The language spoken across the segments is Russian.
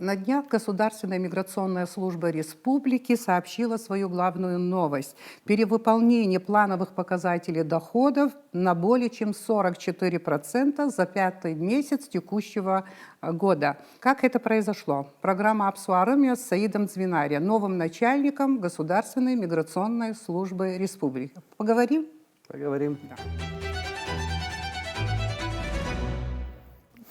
На днях Государственная миграционная служба республики сообщила свою главную новость. Перевыполнение плановых показателей доходов на более чем 44% за пятый месяц текущего года. Как это произошло? Программа «Апсуарымия» с Саидом Звинари, новым начальником Государственной миграционной службы республики. Поговорим? Поговорим. Да.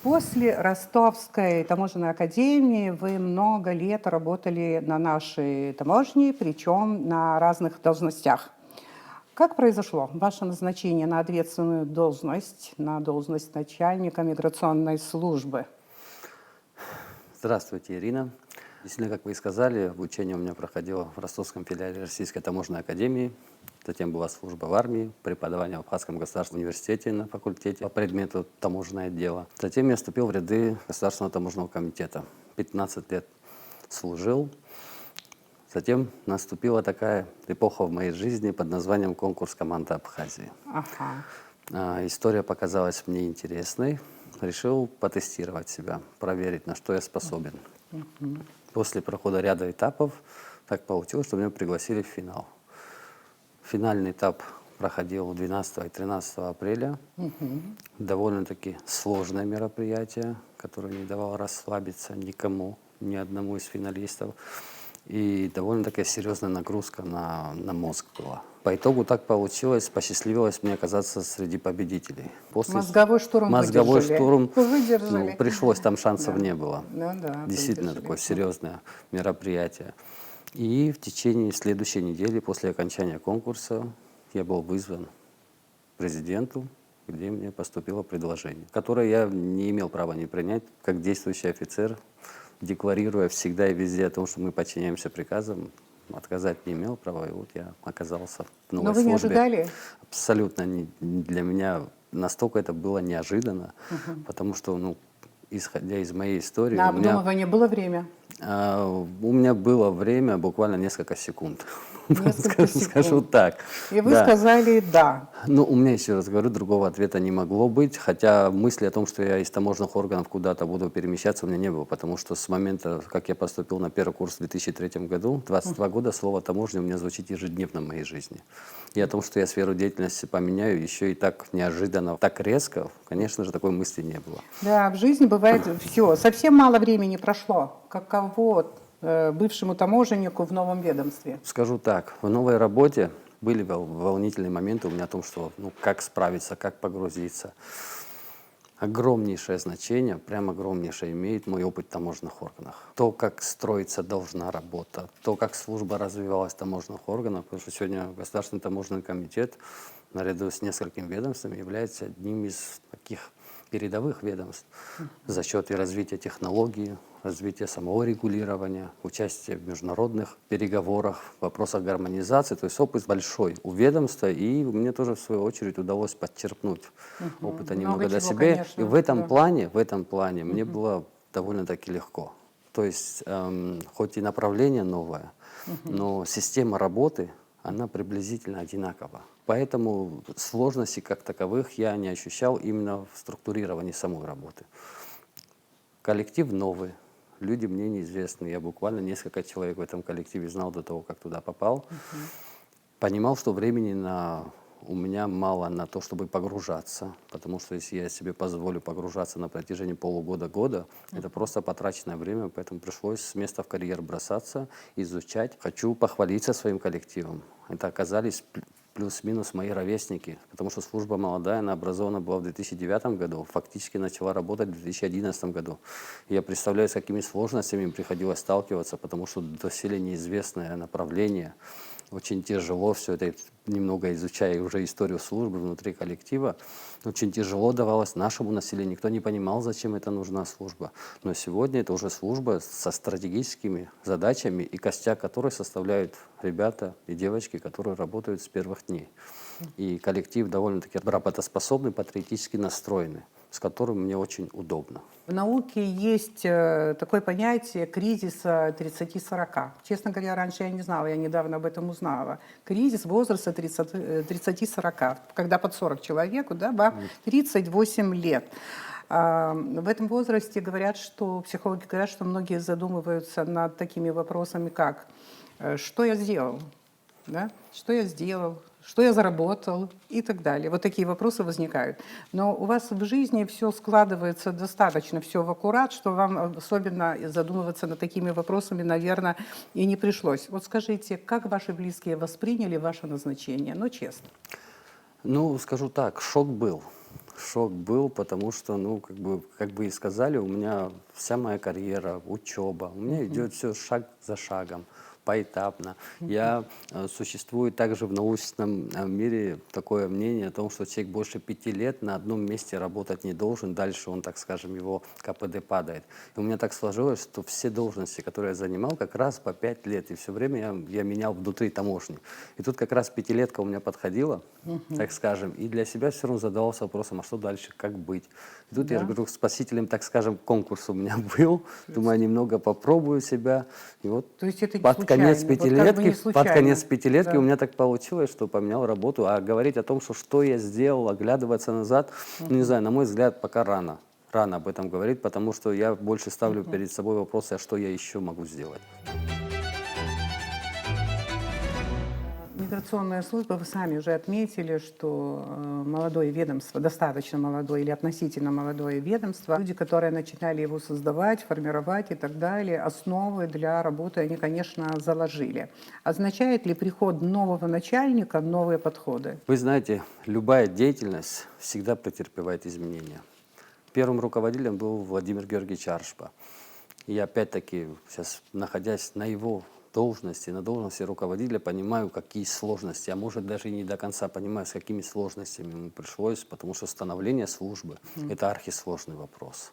После Ростовской таможенной академии вы много лет работали на нашей таможне, причем на разных должностях. Как произошло ваше назначение на ответственную должность, на должность начальника миграционной службы? Здравствуйте, Ирина. Действительно, как вы и сказали, обучение у меня проходило в ростовском филиале Российской таможенной академии. Затем была служба в армии, преподавание в Абхазском государственном университете на факультете по предмету таможенное дело. Затем я вступил в ряды Государственного таможенного комитета. 15 лет служил. Затем наступила такая эпоха в моей жизни под названием «Конкурс команды Абхазии». Ага. История показалась мне интересной. Решил потестировать себя, проверить, на что я способен. После прохода ряда этапов так получилось, что меня пригласили в финал. Финальный этап проходил 12 и 13 апреля. Довольно-таки сложное мероприятие, которое не давало расслабиться никому, ни одному из финалистов. И довольно такая серьезная нагрузка на мозг была. По итогу так получилось, посчастливилось мне оказаться среди победителей. Мозговой штурм Мозговой штурм выдержали. Ну, пришлось, там шансов не было. Ну, да, Действительно такое серьезное мероприятие. И в течение следующей недели после окончания конкурса я был вызван к президенту, где мне поступило предложение, которое я не имел права не принять, как действующий офицер, декларируя всегда и везде о том, что мы подчиняемся приказам, отказать не имел права, и вот я оказался в новой службе. Но вы не ожидали? Абсолютно не, для меня настолько это было неожиданно, потому что, ну, исходя из моей истории... На обдумывание было время? У меня было время буквально несколько секунд. Несколько секунд. Скажу так. И вы сказали «да». Ну, у меня, еще раз говорю, другого ответа не могло быть, хотя мысли о том, что я из таможенных органов куда-то буду перемещаться, у меня не было, потому что с момента, как я поступил на первый курс в 2003 году, 22 года, слово «таможня» у меня звучит ежедневно в моей жизни. И о том, что я сферу деятельности поменяю, еще и так неожиданно, так резко, конечно же, такой мысли не было. Да, в жизни бывает все. Совсем мало времени прошло. Каково бывшему таможеннику в новом ведомстве? Скажу так, в новой работе были волнительные моменты у меня о том, что, ну, как справиться, как погрузиться. Огромнейшее значение, прям огромнейшее имеет мой опыт в таможенных органах. То, как строится должна работа, то, как служба развивалась в таможенных органах, потому что сегодня Государственный таможенный комитет наряду с несколькими ведомствами является одним из таких передовых ведомств за счет и развития технологий, развития самого регулирования, участия в международных переговорах, в вопросах гармонизации. То есть опыт большой у ведомства, и мне тоже в свою очередь удалось подчерпнуть опыта немного для себя. Конечно, и в этом плане мне было довольно-таки легко. То есть хоть и направление новое, но система работы, она приблизительно одинакова. Поэтому сложностей как таковых я не ощущал именно в структурировании самой работы. Коллектив новый, люди мне неизвестны. Я буквально несколько человек в этом коллективе знал до того, как туда попал. Понимал, что времени у меня мало на то, чтобы погружаться. Потому что если я себе позволю погружаться на протяжении полугода-года, это просто потраченное время. Поэтому пришлось с места в карьер бросаться, изучать. Хочу похвалиться своим коллективом. Это оказались плюс-минус мои ровесники, потому что служба молодая, она образована была в 2009 году, фактически начала работать в 2011 году. Я представляю, с какими сложностями им приходилось сталкиваться, потому что доселе неизвестное направление. Очень тяжело все это, немного изучая уже историю службы внутри коллектива, очень тяжело давалось нашему населению. Никто не понимал, зачем это нужна служба. Но сегодня это уже служба со стратегическими задачами, и костяк которой составляют ребята и девочки, которые работают с первых дней. И коллектив довольно-таки работоспособный, патриотически настроенный, с которым мне очень удобно. В науке есть такое понятие кризиса 30-40. Честно говоря, раньше я не знала, я недавно об этом узнала. Кризис возраста 30-40, когда под 40 человеку, да, 38 лет. В этом возрасте говорят, что психологи говорят, что многие задумываются над такими вопросами, как «что я сделал?», да? «Что я сделал?», «что я заработал?» и так далее. Вот такие вопросы возникают. Но у вас в жизни все складывается достаточно, все в аккурат, что вам особенно задумываться над такими вопросами, наверное, и не пришлось. Вот скажите, как ваши близкие восприняли ваше назначение? Ну, честно. Ну, скажу так, шок был. Шок был, потому что, ну, как бы и сказали, у меня вся моя карьера, учеба, у меня идет все шаг за шагом, поэтапно. Существует также в научном мире такое мнение о том, что человек больше 5 лет на одном месте работать не должен, дальше он, так скажем, его КПД падает. И у меня так сложилось, что все должности, которые я занимал, как раз по 5 лет, и все время я менял внутри таможни. И тут как раз пятилетка у меня подходила, так скажем, и для себя все равно задавался вопросом, а что дальше, как быть. И тут я же говорю, спасителем, так скажем, конкурс у меня был, думаю, немного попробую себя, и вот То есть это не под случайно, конец вот как бы пятилетки, не случайно. у меня так получилось, что поменял работу, а говорить о том, что я сделал, оглядываться назад, ну, не знаю, на мой взгляд, пока рано. Рано об этом говорить, потому что я больше ставлю перед собой вопросы, а что я еще могу сделать. Миграционная служба, вы сами уже отметили, что молодое ведомство, достаточно молодое или относительно молодое ведомство, люди, которые начинали его создавать, формировать и так далее, основы для работы они, конечно, заложили. Означает ли приход нового начальника новые подходы? Вы знаете, любая деятельность всегда претерпевает изменения. Первым руководителем был Владимир Георгиевич Аршба. И опять-таки, сейчас, находясь на его должности, на должности руководителя, понимаю, какие сложности, а может даже и не до конца понимаю, с какими сложностями ему пришлось, потому что становление службы – это архисложный вопрос.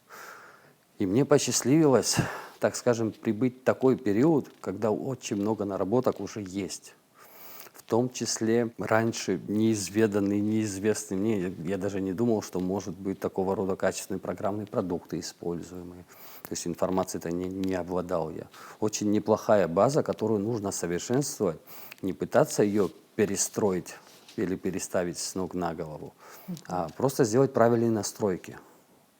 И мне посчастливилось, так скажем, прибыть в такой период, когда очень много наработок уже есть. В том числе раньше неизведанный, неизвестный мне, я даже не думал, что может быть такого рода качественные программные продукты используемые. То есть информацией-то не обладал я. Очень неплохая база, которую нужно совершенствовать, не пытаться ее перестроить или переставить с ног на голову, а просто сделать правильные настройки.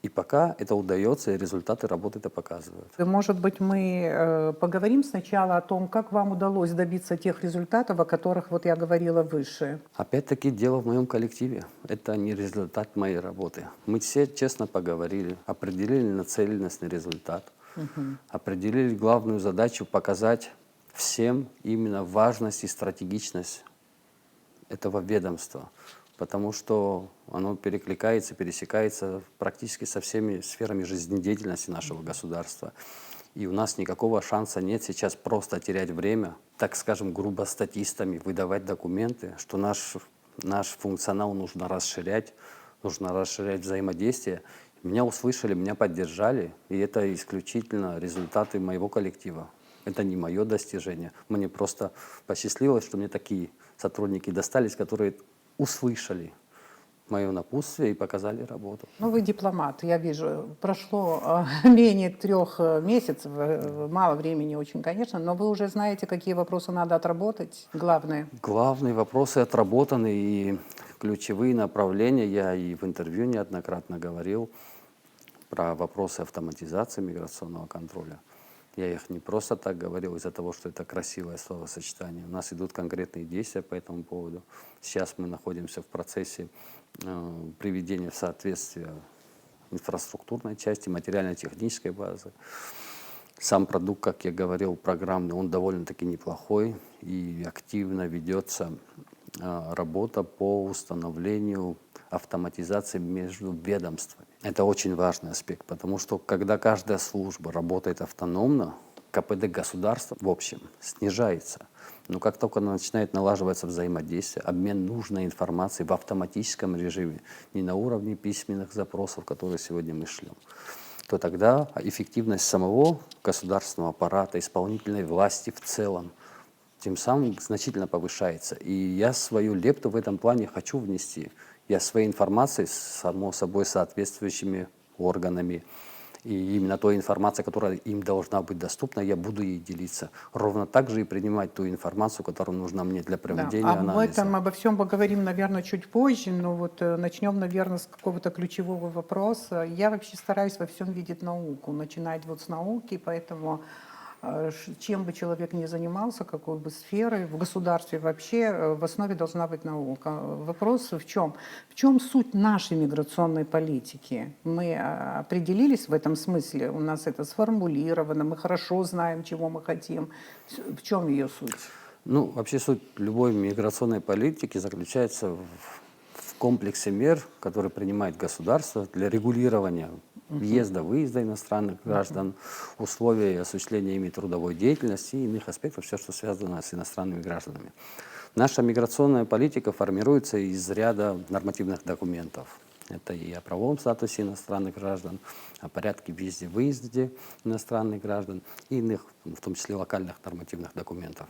И пока это удается, и результаты работы это показывают. Может быть, мы поговорим сначала о том, как вам удалось добиться тех результатов, о которых вот я говорила выше. Опять-таки дело в моем коллективе. Это не результат моей работы. Мы все честно поговорили, определили нацеленность на результат, определили главную задачу показать всем именно важность и стратегичность этого ведомства, потому что оно перекликается, пересекается практически со всеми сферами жизнедеятельности нашего государства. И у нас никакого шанса нет сейчас просто терять время, так скажем, грубо статистами, выдавать документы, что наш функционал нужно расширять взаимодействие. Меня услышали, меня поддержали, и это исключительно результаты моего коллектива. Это не мое достижение. Мне просто посчастливилось, что мне такие сотрудники достались, которые услышали мое напутствие и показали работу. Ну, вы дипломат, я вижу. Прошло менее 3 месяцев, мало времени очень, конечно, но вы уже знаете, какие вопросы надо отработать, главные. Главные вопросы отработаны, и ключевые направления, я и в интервью неоднократно говорил про вопросы автоматизации миграционного контроля. Я их не просто так говорил из-за того, что это красивое словосочетание. У нас идут конкретные действия по этому поводу. Сейчас мы находимся в процессе приведения в соответствие инфраструктурной части, материально-технической базы. Сам продукт, как я говорил, программный, он довольно-таки неплохой, и активно ведется работа по установлению автоматизации между ведомствами. Это очень важный аспект, потому что когда каждая служба работает автономно, КПД государства в общем снижается. Но как только начинает налаживаться взаимодействие, обмен нужной информацией в автоматическом режиме, не на уровне письменных запросов, которые сегодня мы шлем, то тогда эффективность самого государственного аппарата, исполнительной власти в целом, тем самым значительно повышается. И я свою лепту в этом плане хочу внести. Я своей информацией, само собой, соответствующими органами И именно той информацией, которая им должна быть доступна, я буду ей делиться. Ровно так же и принимать ту информацию, которая нужна мне для Да. проведения анализа. Обо всем поговорим, наверное, чуть позже, но вот начнем, наверное, с какого-то ключевого вопроса. Я вообще стараюсь во всем видеть науку, начинать вот с науки, поэтому чем бы человек ни занимался, какой бы сферой, в государстве вообще, в основе должна быть наука. Вопрос в чем? В чем суть нашей миграционной политики? Мы определились в этом смысле, у нас это сформулировано, мы хорошо знаем, чего мы хотим. В чем ее суть? Ну, вообще суть любой миграционной политики заключается в комплексе мер, которые принимает государство для регулирования въезда, выезда иностранных граждан, условий осуществления ими трудовой деятельности и иных аспектов, все, что связано с иностранными гражданами. Наша миграционная политика формируется из ряда нормативных документов. Это и о правовом статусе иностранных граждан, о порядке въезде-выезде иностранных граждан и иных, в том числе локальных нормативных документов.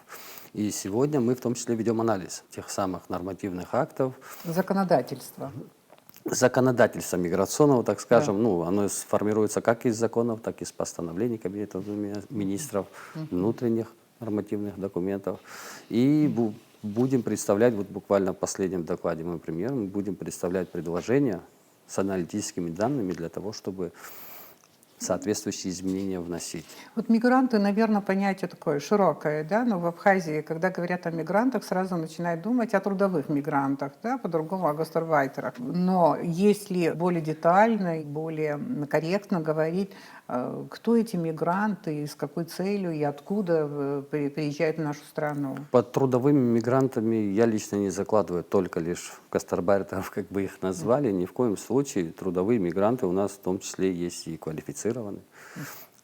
И сегодня мы в том числе ведем анализ тех самых нормативных актов. Законодательство. Законодательство миграционного, так скажем, ну, оно формируется как из законов, так и из постановлений Кабинета министров, внутренних нормативных документов. И будем представлять, вот буквально в последнем докладе, мой пример, мы будем представлять предложения с аналитическими данными для того, чтобы соответствующие изменения вносить. Вот мигранты, наверное, понятие такое широкое, да, но в Абхазии, когда говорят о мигрантах, сразу начинают думать о трудовых мигрантах, да, по-другому о гастарбайтерах. Но если более детально и более корректно говорить, кто эти мигранты, и с какой целью и откуда приезжают в нашу страну? Под трудовыми мигрантами я лично не закладываю только лишь гастарбайтеров, как бы их назвали. Ни в коем случае трудовые мигранты у нас в том числе есть и квалифицированные,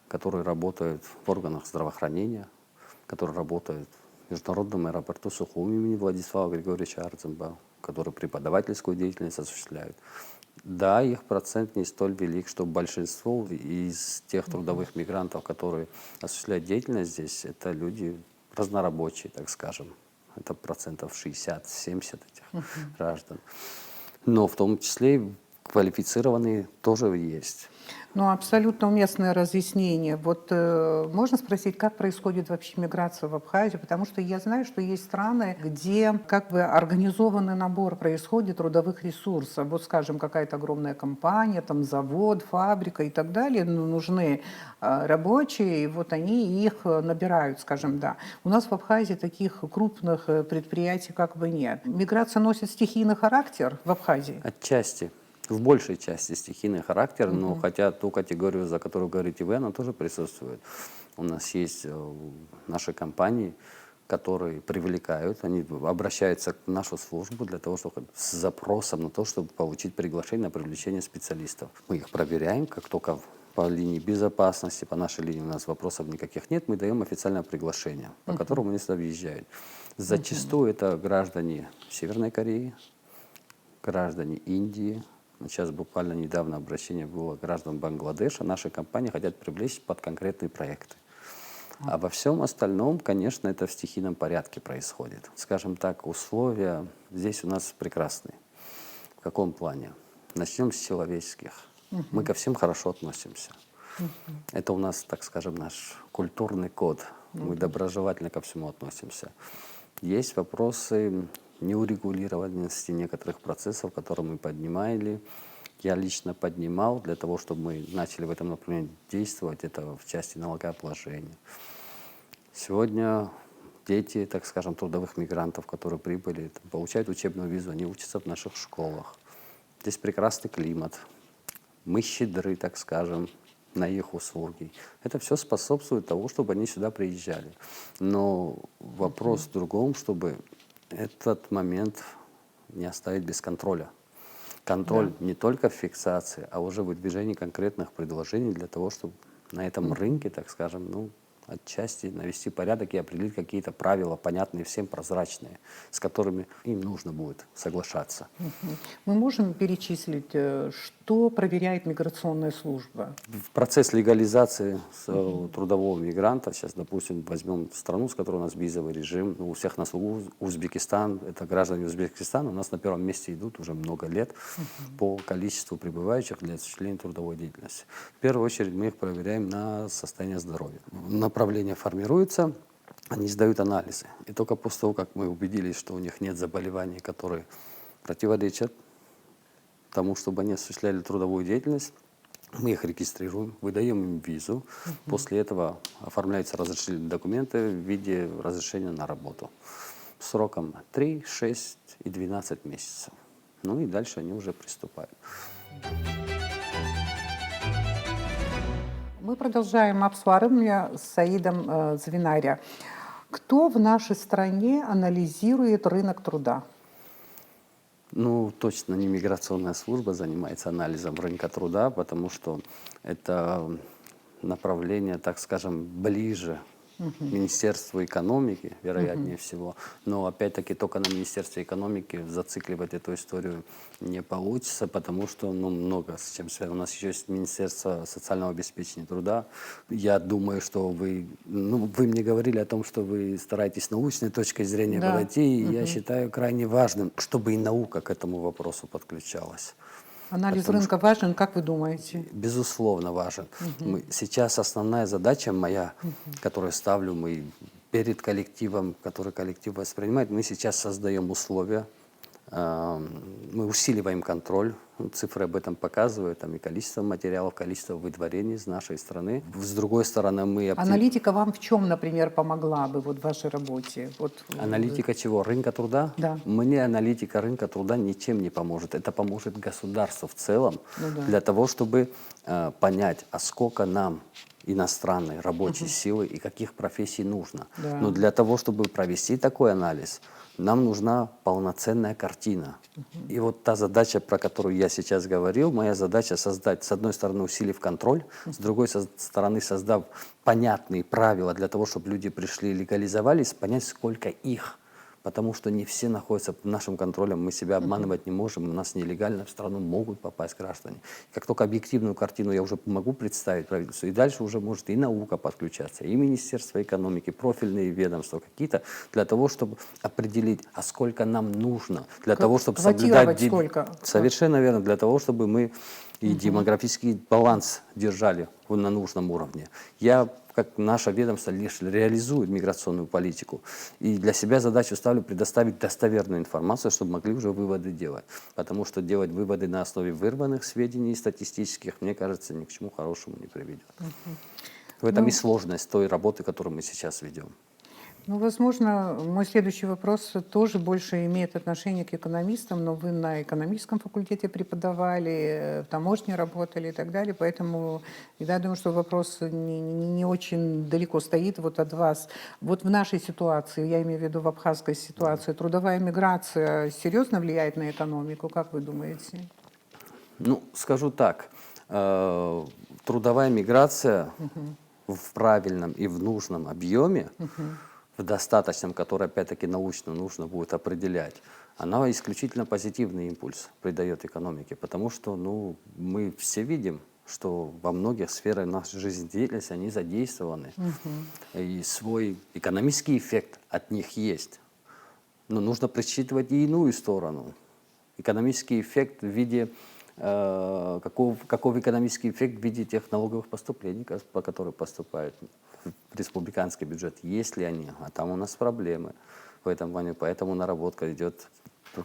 которые работают в органах здравоохранения, которые работают в международном аэропорту Сухум имени Владислава Григорьевича Арцемба, которые преподавательскую деятельность осуществляют. Да, их процент не столь велик, что большинство из тех трудовых мигрантов, которые осуществляют деятельность здесь, это люди разнорабочие, так скажем. Это процентов 60-70 этих граждан. Но в том числе и квалифицированные тоже есть. Ну, абсолютно уместное разъяснение. Вот можно спросить, как происходит вообще миграция в Абхазию? Потому что я знаю, что есть страны, где как бы организованный набор происходит трудовых ресурсов. Вот, скажем, какая-то огромная компания, там завод, фабрика и так далее, но нужны рабочие, и вот они их набирают, скажем, да. У нас в Абхазии таких крупных предприятий как бы нет. Миграция носит стихийный характер в Абхазии? Отчасти. В большей части стихийный характер, но хотя ту категорию, за которую говорите вы, она тоже присутствует. У нас есть наши компании, которые привлекают, они обращаются в нашу службу для того, чтобы с запросом на то, чтобы получить приглашение на привлечение специалистов. Мы их проверяем, как только по линии безопасности, по нашей линии у нас вопросов никаких нет, мы даем официальное приглашение, по которому они сюда въезжают. Зачастую это граждане Северной Кореи, граждане Индии. Сейчас буквально недавно обращение было граждан Бангладеша. Наши компании хотят привлечь под конкретные проекты. А во всем остальном, конечно, это в стихийном порядке происходит. Скажем так, условия здесь у нас прекрасные. В каком плане? Начнем с человеческих. Мы ко всем хорошо относимся. Это у нас, так скажем, наш культурный код. Мы доброжелательно ко всему относимся. Есть вопросы неурегулированности некоторых процессов, которые мы поднимали. Я лично поднимал для того, чтобы мы начали в этом направлении действовать. Это в части налогообложения. Сегодня дети, так скажем, трудовых мигрантов, которые прибыли, получают учебную визу, они учатся в наших школах. Здесь прекрасный климат. Мы щедры, так скажем, на их услуги. Это все способствует тому, чтобы они сюда приезжали. Но вопрос в другом, чтобы этот момент не оставить без контроля. Контроль не только в фиксации, а уже в выдвижении конкретных предложений для того, чтобы на этом рынке, так скажем, ну, отчасти навести порядок и определить какие-то правила, понятные всем, прозрачные, с которыми им нужно будет соглашаться. Мы можем перечислить, что проверяет миграционная служба? В процесс легализации трудового мигранта, сейчас, допустим, возьмем страну, с которой у нас визовый режим, ну, у всех нас Узбекистан, это граждане Узбекистана, у нас на первом месте идут уже много лет по количеству прибывающих для осуществления трудовой деятельности. В первую очередь мы их проверяем на состояние здоровья. Направление формируется, они сдают анализы. И только после того, как мы убедились, что у них нет заболеваний, которые противоречат тому, чтобы они осуществляли трудовую деятельность, мы их регистрируем, выдаем им визу. После этого оформляются разрешительные документы в виде разрешения на работу сроком 3, 6 и 12 месяцев. Ну и дальше они уже приступают. Мы продолжаем обсуждение с Саидом Звинаря. Кто в нашей стране анализирует рынок труда? Ну, точно не миграционная служба занимается анализом рынка труда, потому что это направление, так скажем, ближе Министерству экономики, вероятнее всего. Но опять-таки только на Министерстве экономики зацикливать эту историю не получится, потому что много с чем связано. У нас еще есть Министерство социального обеспечения труда. Я думаю, что вы мне говорили о том, что вы стараетесь научной точкой зрения подойти, и я считаю крайне важным, чтобы и наука к этому вопросу подключалась. Анализ рынка важен, как вы думаете? Безусловно, важен. Сейчас основная задача моя, которую ставлю мы перед коллективом, который коллектив воспринимает, мы сейчас создаем условия, мы усиливаем контроль, цифры об этом показывают, там и количество материалов, количество выдворений из нашей страны. С другой стороны, мы... Аналитика вам в чем, например, помогла бы в вашей работе? Аналитика чего? Рынка труда? Да. Мне аналитика рынка труда ничем не поможет. Это поможет государству в целом для того, чтобы понять, а сколько нам иностранной рабочей силы и каких профессий нужно. Но для того, чтобы провести такой анализ, нам нужна полноценная картина. И вот та задача, про которую я сейчас говорил, моя задача создать, с одной стороны, усилив контроль, с другой стороны, создав понятные правила для того, чтобы люди пришли и легализовались, понять, сколько их. Потому что не все находятся под нашим контролем, мы себя обманывать не можем, у нас нелегально в страну могут попасть граждане. Как только объективную картину я уже могу представить правительству, и дальше уже может и наука подключаться, и Министерство экономики, профильные ведомства какие-то, для того, чтобы определить, а сколько нам нужно, для того, чтобы соблюдать... Сколько? Совершенно верно, для того, чтобы мы и демографический баланс держали на нужном уровне. Я, как наше ведомство, лишь реализует миграционную политику. И для себя задачу ставлю предоставить достоверную информацию, чтобы могли уже выводы делать. Потому что делать выводы на основе вырванных сведений статистических, мне кажется, ни к чему хорошему не приведет. В этом и сложность той работы, которую мы сейчас ведем. Ну, возможно, мой следующий вопрос тоже больше имеет отношение к экономистам, но вы на экономическом факультете преподавали, в таможне работали и так далее, поэтому я думаю, что вопрос не очень далеко стоит вот от вас. Вот в нашей ситуации, я имею в виду в абхазской ситуации, трудовая миграция серьезно влияет на экономику, как вы думаете? Ну, скажу так, трудовая миграция в правильном и в нужном объеме, в достаточном, который, опять-таки, научно нужно будет определять, она исключительно позитивный импульс придает экономике, потому что мы все видим, что во многих сферах нашей жизнедеятельности они задействованы, и свой экономический эффект от них есть. Но нужно просчитывать и иную сторону. Экономический эффект в виде... каков экономический эффект в виде тех налоговых поступлений, по которым поступают в республиканский бюджет, есть ли они, а там у нас проблемы в этом плане, поэтому наработка идет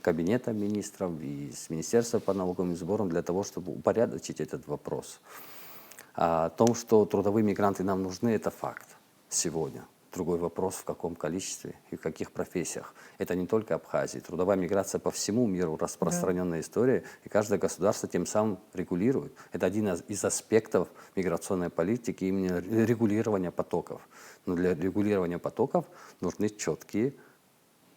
Кабинета министров и с Министерства по налоговым сборам для того, чтобы упорядочить этот вопрос. А о том, что трудовые мигранты нам нужны, это факт сегодня. Другой вопрос, в каком количестве и в каких профессиях. Это не только Абхазия. Трудовая миграция по всему миру, распространенная история, и каждое государство тем самым регулирует. Это один из аспектов миграционной политики, именно регулирования потоков. Но для регулирования потоков нужны четкие,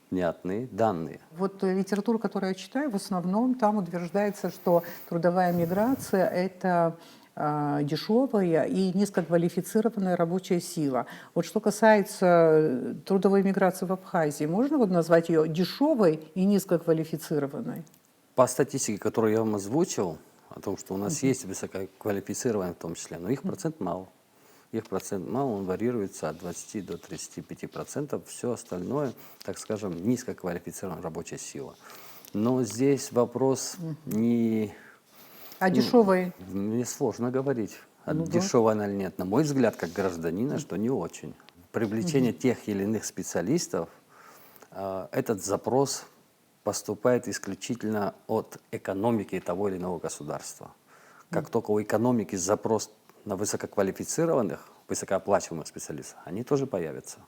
внятные данные. Вот литература, которую я читаю, в основном там утверждается, что трудовая миграция – это дешевая и низкоквалифицированная рабочая сила. Вот что касается трудовой миграции в Абхазии, можно вот назвать ее дешевой и низкоквалифицированной? По статистике, которую я вам озвучил, о том, что у нас есть высококвалифицированные в том числе, но их процент мал. Их процент мал, он варьируется от 20 до 35%. Все остальное, так скажем, низкоквалифицированная рабочая сила. Но здесь вопрос не... А дешевой? Мне сложно говорить, Ну да. дешевая она или нет. На мой взгляд, как гражданина, что не очень. Привлечение тех или иных специалистов, этот запрос поступает исключительно от экономики того или иного государства. Как только у экономики запрос на высококвалифицированных, высокооплачиваемых специалистов, они тоже появятся.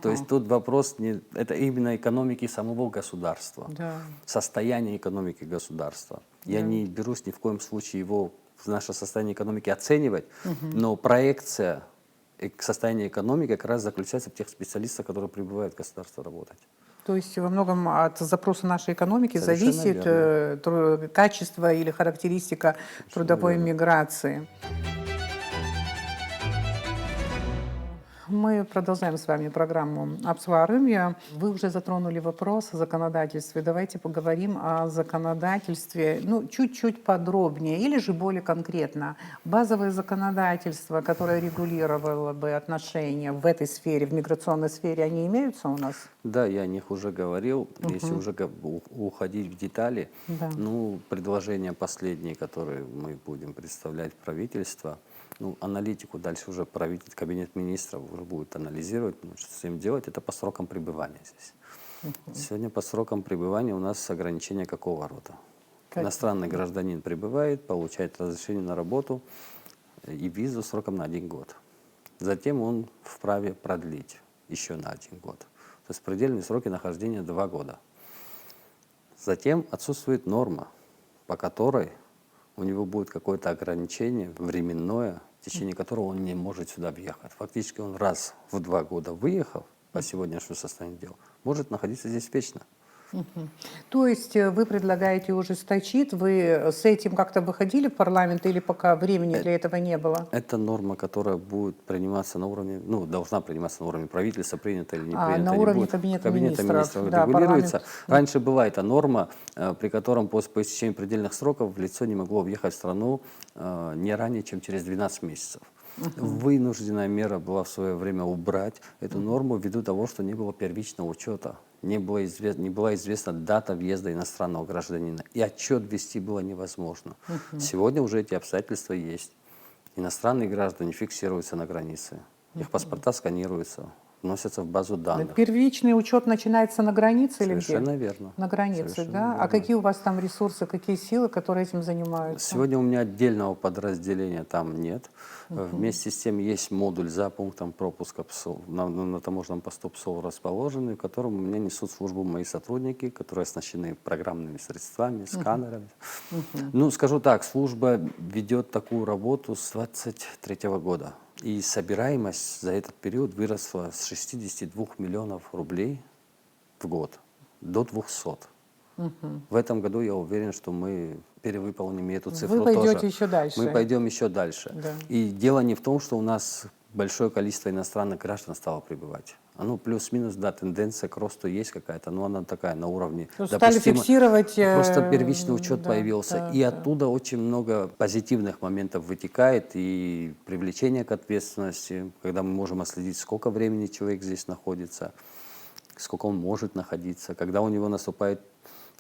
То есть тут вопрос не, это именно экономики самого государства, Да. состояние экономики государства. Я не берусь ни в коем случае его, наше состояние экономики оценивать, но проекция состояния экономики как раз заключается в тех специалистах, которые прибывают в государство работать. То есть во многом от запроса нашей экономики Совершенно зависит верно. качество или характеристика трудовой верно. миграции. Мы продолжаем с вами программу «Обсварым». Вы уже затронули вопрос о законодательстве. Давайте поговорим о законодательстве, ну, чуть-чуть подробнее или же более конкретно. Базовое законодательство, которое регулировало бы отношения в этой сфере, в миграционной сфере, они имеются у нас? Да, я о них уже говорил. Если уже уходить в детали, Да. ну, предложения последние, которые мы будем представлять в правительство, ну, аналитику дальше уже кабинет министров уже будет анализировать, ну, что с этим делать, это по срокам пребывания здесь. Сегодня по срокам пребывания у нас ограничения какого рода? Иностранный гражданин прибывает, получает разрешение на работу и визу сроком на 1 год. Затем он вправе продлить еще на 1 год. То есть предельные сроки нахождения 2 года. Затем отсутствует норма, по которой у него будет какое-то ограничение временное, в течение которого он не может сюда въехать. Фактически он раз в 2 года выехав, по сегодняшнему состоянию дел, может находиться здесь вечно. То есть вы предлагаете ужесточить, вы с этим как-то выходили в парламент или пока времени для этого не было? Это норма, которая будет приниматься на уровне, ну, должна приниматься на уровне правительства, принята или не принята. На не уровне будет. кабинета министров министров, да, регулируется. парламент. Раньше была эта норма, при котором по истечении предельных сроков лицо не могло въехать в страну не ранее, чем через 12 месяцев. Вынужденная мера была в свое время убрать эту норму ввиду того, что не было первичного учета, не была известна дата въезда иностранного гражданина, и отчет вести было невозможно. Сегодня уже эти обстоятельства есть. Иностранные граждане фиксируются на границе, их паспорта сканируются, вносятся в базу данных. Первичный учет начинается на границе или где? Совершенно верно. На границе, Совершенно да? верно. А какие у вас там ресурсы, какие силы, которые этим занимаются? Сегодня у меня отдельного подразделения там нет. Вместе с тем есть модуль за пунктом пропуска ПСО, на таможенном посту ПСО расположенный, в котором у меня несут службу мои сотрудники, которые оснащены программными средствами, сканерами. Ну, скажу так, служба ведет такую работу с 2023 года. И собираемость за этот период выросла с 62 миллионов рублей в год до 200. В этом году я уверен, что мы перевыполним эту цифру Вы тоже. пойдете еще дальше. Мы пойдем еще дальше. Да. И дело не в том, что у нас большое количество иностранных граждан стало прибывать. Оно плюс-минус, да, тенденция к росту есть какая-то, но она такая на уровне Стали фиксировать... Просто первичный учет да, появился. да, и да. оттуда очень много позитивных моментов вытекает. И привлечение к ответственности, когда мы можем отследить, сколько времени человек здесь находится, сколько он может находиться, когда у него наступает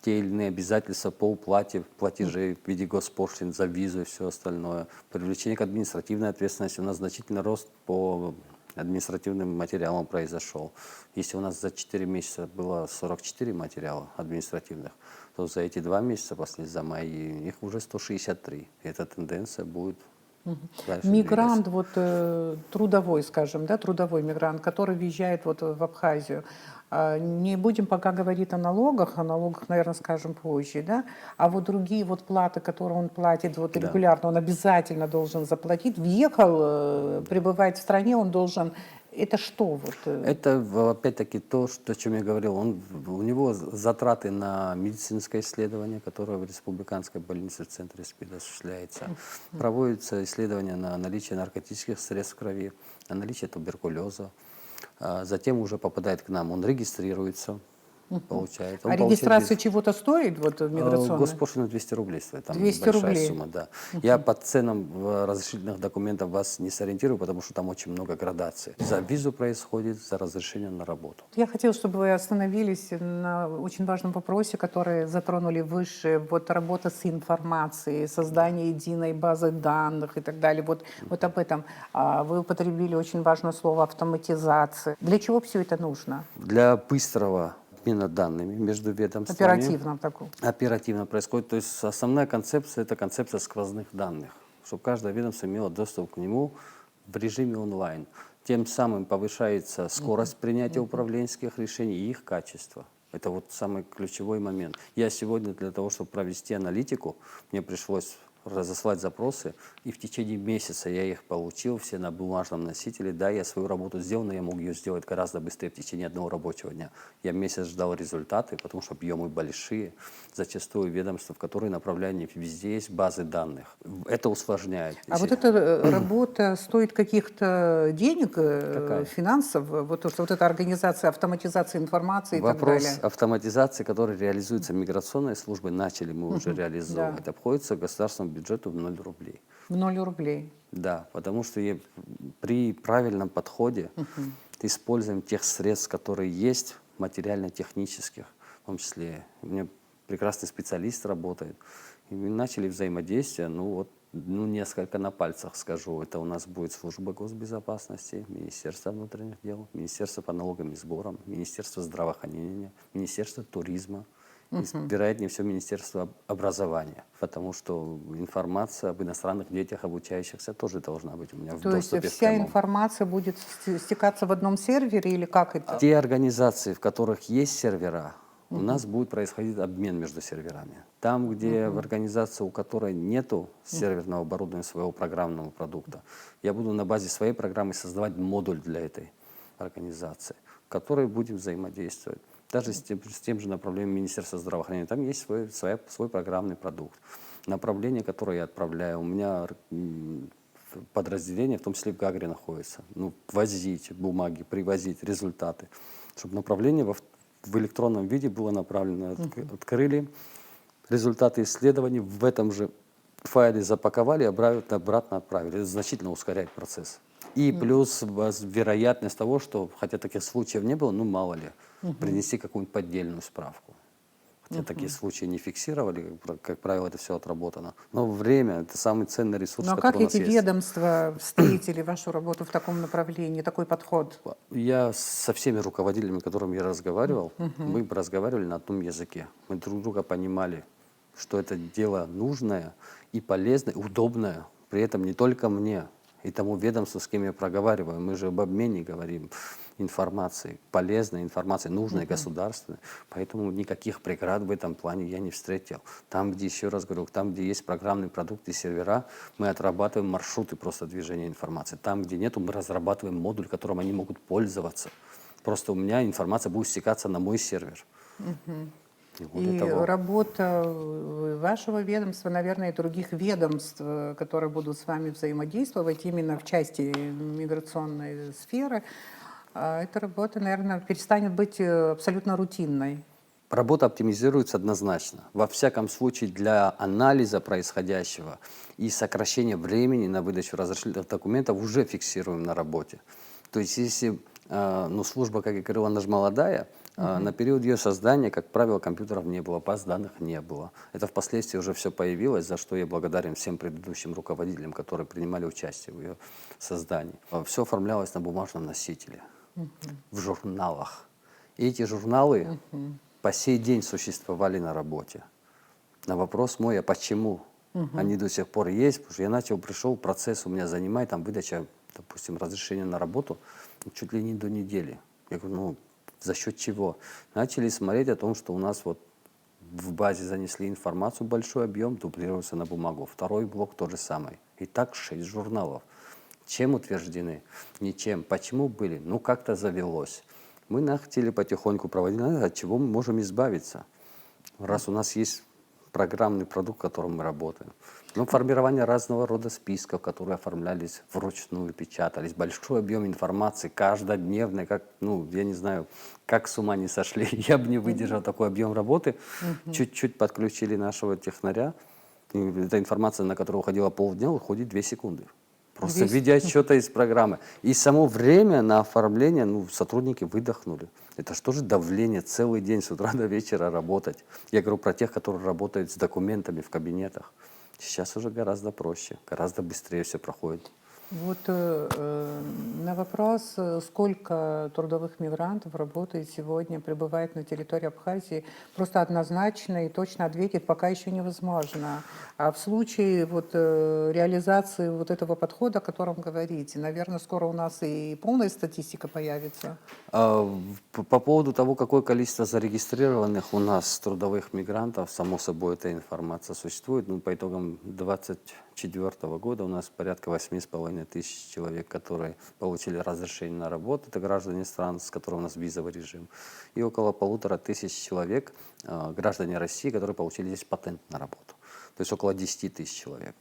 те или иные обязательства по уплате платежей в виде госпошлин за визу и все остальное. Привлечение к административной ответственности. У нас значительный рост по административным материалам произошел. Если у нас за 4 месяца было 44 материала административных, то за эти 2 месяца, после за мая, их уже 163. И эта тенденция будет дальше Мигрант, двигаться. вот трудовой, скажем, да, трудовой мигрант, который въезжает вот в Абхазию. Не будем пока говорить о налогах, наверное, скажем позже, да, а вот другие вот платы, которые он платит вот регулярно, он обязательно должен заплатить. Въехал, пребывает в стране, он должен Это что? Вот, Это, опять-таки, то, что, о чем я говорил. У него затраты на медицинское исследование, которое в республиканской больнице в центре СПИД осуществляется. Проводятся исследования на наличие наркотических средств в крови, на наличие туберкулеза. Затем уже попадает к нам, он регистрируется, получает. А Он регистрация получает чего-то стоит, вот, миграционная? Госпошлина 200 рублей стоит, там 200 большая рублей. сумма, да. Я по ценам разрешительных документов вас не сориентирую, потому что там очень много градаций. За визу происходит, за разрешение на работу. Я хотела, чтобы вы остановились на очень важном вопросе, который затронули выше. Вот работа с информацией, создание единой базы данных и так далее. Вот об этом. Вы употребили очень важное слово автоматизация. Для чего все это нужно? Для быстрого обмена данными между ведомствами. Оперативно такое. Оперативно происходит. То есть основная концепция – это концепция сквозных данных, чтобы каждое ведомство имело доступ к нему в режиме онлайн. Тем самым повышается скорость принятия управленческих решений и их качество. Это вот самый ключевой момент. Я сегодня для того, чтобы провести аналитику, мне пришлось разослать запросы, и в течение месяца я их получил, все на бумажном носителе. Да, я свою работу сделал, но я мог ее сделать гораздо быстрее, в течение одного рабочего дня. Я месяц ждал результаты, потому что объемы большие. Зачастую ведомства, в которые направления везде есть базы данных. Это усложняет. А вот эта работа стоит каких-то денег, Какая? финансов? Вот эта организация, автоматизация информации и так Вопрос далее. автоматизации, который реализуется миграционной службой, начали мы уже реализовывать, да. обходится государственному бюджету в 0 рублей. В 0 рублей. Да, потому что при правильном подходе используем тех средств, которые есть, материально-технических, в том числе. У меня прекрасный специалист работает. И мы начали взаимодействие, несколько на пальцах скажу. Это у нас будет служба госбезопасности, Министерство внутренних дел, Министерство по налогам и сборам, Министерство здравоохранения, Министерство туризма. И, вероятнее всего, Министерство образования, потому что информация об иностранных детях, обучающихся, тоже должна быть у меня в То есть доступе. вся информация будет стекаться в одном сервере или как это? Те организации, в которых есть сервера, у нас будет происходить обмен между серверами. Там, где в организации, у которой нету серверного оборудования своего программного продукта, я буду на базе своей программы создавать модуль для этой организации, в которой будем взаимодействовать. Даже с тем же направлением Министерства здравоохранения. Там есть свой программный продукт. Направление, которое я отправляю, у меня подразделение, в том числе в Гагре, находится. Возить бумаги, привозить результаты. Чтобы направление в электронном виде было направлено. Открыли результаты исследований, в этом же файле запаковали, обратно отправили. Это значительно ускоряет процесс. И плюс вероятность того, что, хотя таких случаев не было, мало ли, принести какую-нибудь поддельную справку. Хотя такие случаи не фиксировали, как правило, это все отработано. Но время – это самый ценный ресурс, Ну а который как у нас эти есть. ведомства встретили вашу работу в таком направлении, такой подход? Я со всеми руководителями, с которыми я разговаривал, мы разговаривали на одном языке. Мы друг друга понимали, что это дело нужное и полезное, удобное. При этом не только мне и тому ведомству, с кем я проговариваю. Мы же об обмене говорим информацией, полезной информацией, нужной, государственной. Поэтому никаких преград в этом плане я не встретил. Там, где, еще раз говорю, там, где есть программный продукт и сервера, мы отрабатываем маршруты просто движения информации. Там, где нету, мы разрабатываем модуль, которым они могут пользоваться. Просто у меня информация будет стекаться на мой сервер. И работа вашего ведомства, наверное, и других ведомств, которые будут с вами взаимодействовать именно в части миграционной сферы, эта работа, наверное, перестанет быть абсолютно рутинной. Работа оптимизируется однозначно. Во всяком случае, для анализа происходящего и сокращения времени на выдачу разрешительных документов уже фиксируем на работе. То есть, если служба, как я говорил, она же молодая, на период ее создания, как правило, компьютеров не было, баз данных не было. Это впоследствии уже все появилось, за что я благодарен всем предыдущим руководителям, которые принимали участие в ее создании. Все оформлялось на бумажном носителе, в журналах. И эти журналы по сей день существовали на работе. На вопрос мой, а почему они до сих пор есть, потому что пришел, процесс у меня занимает, там выдача, допустим, разрешения на работу чуть ли не до недели. Я говорю, за счет чего? Начали смотреть о том, что у нас в базе занесли информацию, большой объем, дублируется на бумагу. Второй блок то же самое. И так 6 журналов. Чем утверждены? Ничем. Почему были? Ну, как-то завелось. Мы хотели потихоньку проводить, от чего мы можем избавиться, раз у нас есть программный продукт, в котором мы работаем. Ну, формирование разного рода списков, которые оформлялись вручную, печатались, большой объем информации, каждодневной, как, ну, я не знаю, как с ума не сошли, я бы не выдержал такой объем работы. Чуть-чуть подключили нашего технаря, и эта информация, на которую уходила полдня, уходит 2 секунды. Просто в виде отчета из программы. И само время на оформление, ну, сотрудники выдохнули. Это что же давление целый день с утра до вечера работать? Я говорю про тех, которые работают с документами в кабинетах. Сейчас уже гораздо проще, гораздо быстрее все проходит. Вот на вопрос, сколько трудовых мигрантов работает сегодня, пребывает на территории Абхазии, просто однозначно и точно ответить пока еще невозможно. А в случае вот, реализации вот этого подхода, о котором говорите, наверное, скоро у нас и полная статистика появится. По поводу того, какое количество зарегистрированных у нас трудовых мигрантов, само собой, эта информация существует. Ну, по итогам 2024 года у нас порядка 8,5 тысяч человек, которые получили разрешение на работу. Это граждане стран, с которыми у нас визовый режим. И около 1500 человек, граждане России, которые получили здесь патент на работу. То есть около 10 тысяч человек.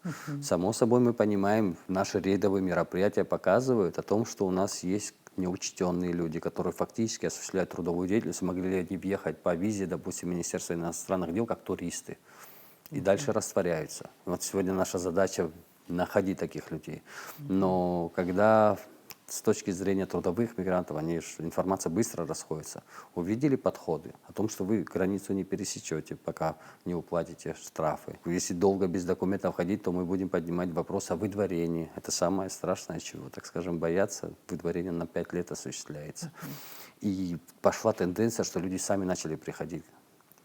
Само собой, мы понимаем, наши рейдовые мероприятия показывают о том, что у нас есть неучтенные люди, которые фактически осуществляют трудовую деятельность, могли ли они въехать по визе, допустим, Министерства иностранных дел, как туристы, и дальше растворяются. Вот сегодня наша задача находить таких людей. Но когда с точки зрения трудовых мигрантов, информация быстро расходится. Увидели подходы о том, что вы границу не пересечете, пока не уплатите штрафы. Если долго без документов ходить, то мы будем поднимать вопрос о выдворении. Это самое страшное, чего, так скажем, бояться. Выдворение на 5 лет осуществляется. И пошла тенденция, что люди сами начали приходить,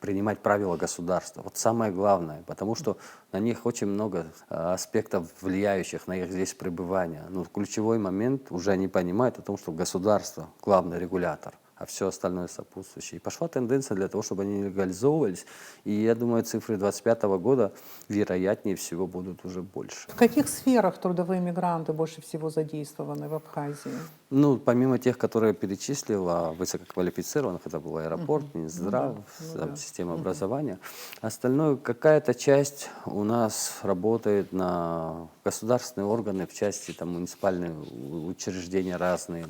принимать правила государства. Вот самое главное, потому что на них очень много аспектов, влияющих на их здесь пребывание. Но ключевой момент, уже они понимают о том, что государство – главный регулятор, а все остальное сопутствующее. И пошла тенденция для того, чтобы они легализовывались. И я думаю, цифры 2025 года, вероятнее всего, будут уже больше. В каких сферах трудовые мигранты больше всего задействованы в Абхазии? Ну, помимо тех, которые я перечислила, высококвалифицированных, это был аэропорт, Минздрав, система образования. Остальное, какая-то часть у нас работает на государственные органы, в части там, муниципальные учреждения разные,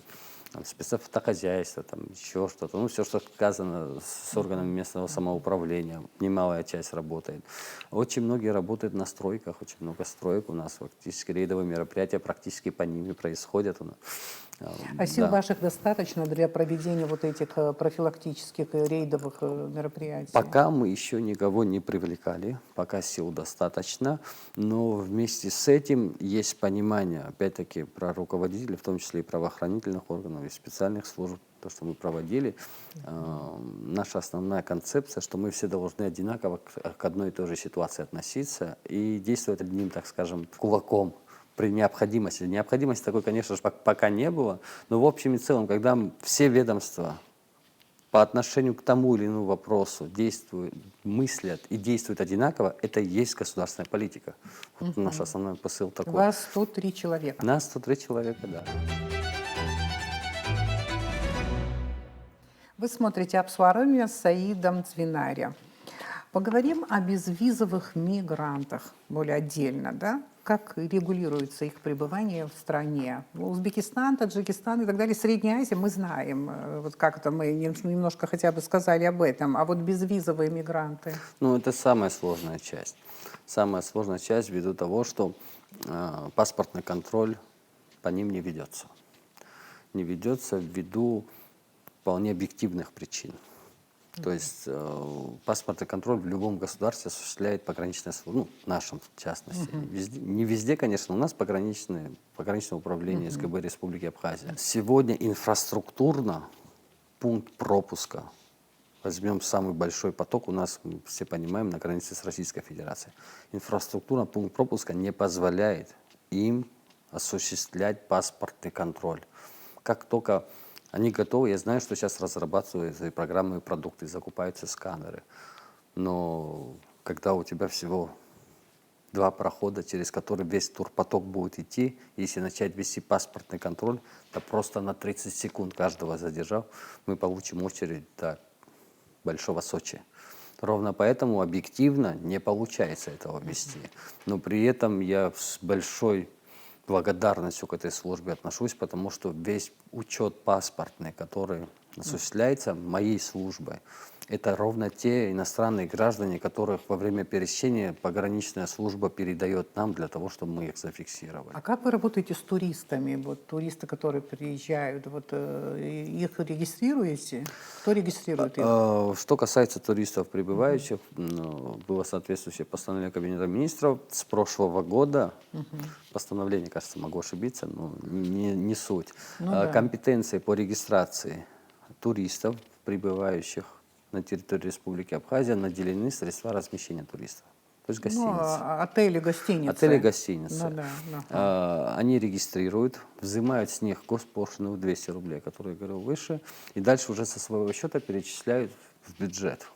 там, спецавтохозяйство, там еще что-то. Ну, все, что связано с органами местного самоуправления, немалая часть работает. Очень многие работают на стройках, очень много строек у нас, фактически рейдовые мероприятия практически по ним и происходят. А сил ваших достаточно для проведения вот этих профилактических и рейдовых мероприятий? Пока мы еще никого не привлекали, пока сил достаточно, но вместе с этим есть понимание, опять-таки, про руководителей, в том числе и правоохранительных органов, и специальных служб, то, что мы проводили. Наша основная концепция, что мы все должны одинаково к одной и той же ситуации относиться и действовать одним, так скажем, кулаком при необходимости. Необходимости такой, конечно же, пока не было, но в общем и целом, когда все ведомства по отношению к тому или иному вопросу действуют, мыслят и действуют одинаково, это и есть государственная политика. Вот наш основной посыл такой. Вас 103 человека. Нас 103 человека, да. Вы смотрите «Обсварение» с Саидом Цвинари. Поговорим о безвизовых мигрантах более отдельно, да? Как регулируется их пребывание в стране. Узбекистан, Таджикистан и так далее, Средняя Азия, мы знаем. Вот как это мы немножко хотя бы сказали об этом. А вот безвизовые мигранты? Ну, это самая сложная часть. Самая сложная часть ввиду того, что паспортный контроль по ним не ведется. Не ведется ввиду вполне объективных причин. То есть паспортный контроль в любом государстве осуществляет пограничная служба, ну, в нашем в частности. Не везде, конечно, у нас пограничное управление СГБ Республики Абхазия. Сегодня инфраструктурно пункт пропуска, возьмем самый большой поток, у нас, мы все понимаем, на границе с Российской Федерацией. Инфраструктурно пункт пропуска не позволяет им осуществлять паспортный контроль. Как только они готовы, я знаю, что сейчас разрабатываются и программы, и продукты, закупаются сканеры. Но когда у тебя всего два прохода, через которые весь турпоток будет идти. Если начать вести паспортный контроль, то просто на 30 секунд каждого задержав, мы получим очередь до Большого Сочи. Ровно поэтому объективно не получается этого вести. Но при этом я с большой благодарностью к этой службе отношусь, потому что весь учет паспортный, который осуществляется моей службой, это ровно те иностранные граждане, которых во время пересечения пограничная служба передает нам для того, чтобы мы их зафиксировали. А как вы работаете с туристами? Вот туристы, которые приезжают, вот их регистрируете? Кто регистрирует их? Что касается туристов прибывающих, было соответствующее постановление Кабинета министров с прошлого года. Постановление, кажется, могу ошибиться, но не суть. Ну да. Компетенции по регистрации туристов, прибывающих на территории Республики Абхазия, наделены средства размещения туристов. То есть Ну, гостиницы. отели, гостиницы. Отели, гостиницы. Ну, да. Они регистрируют, взимают с них госпошлину в 200 рублей, о которой я говорил выше, и дальше уже со своего счета перечисляют в бюджет.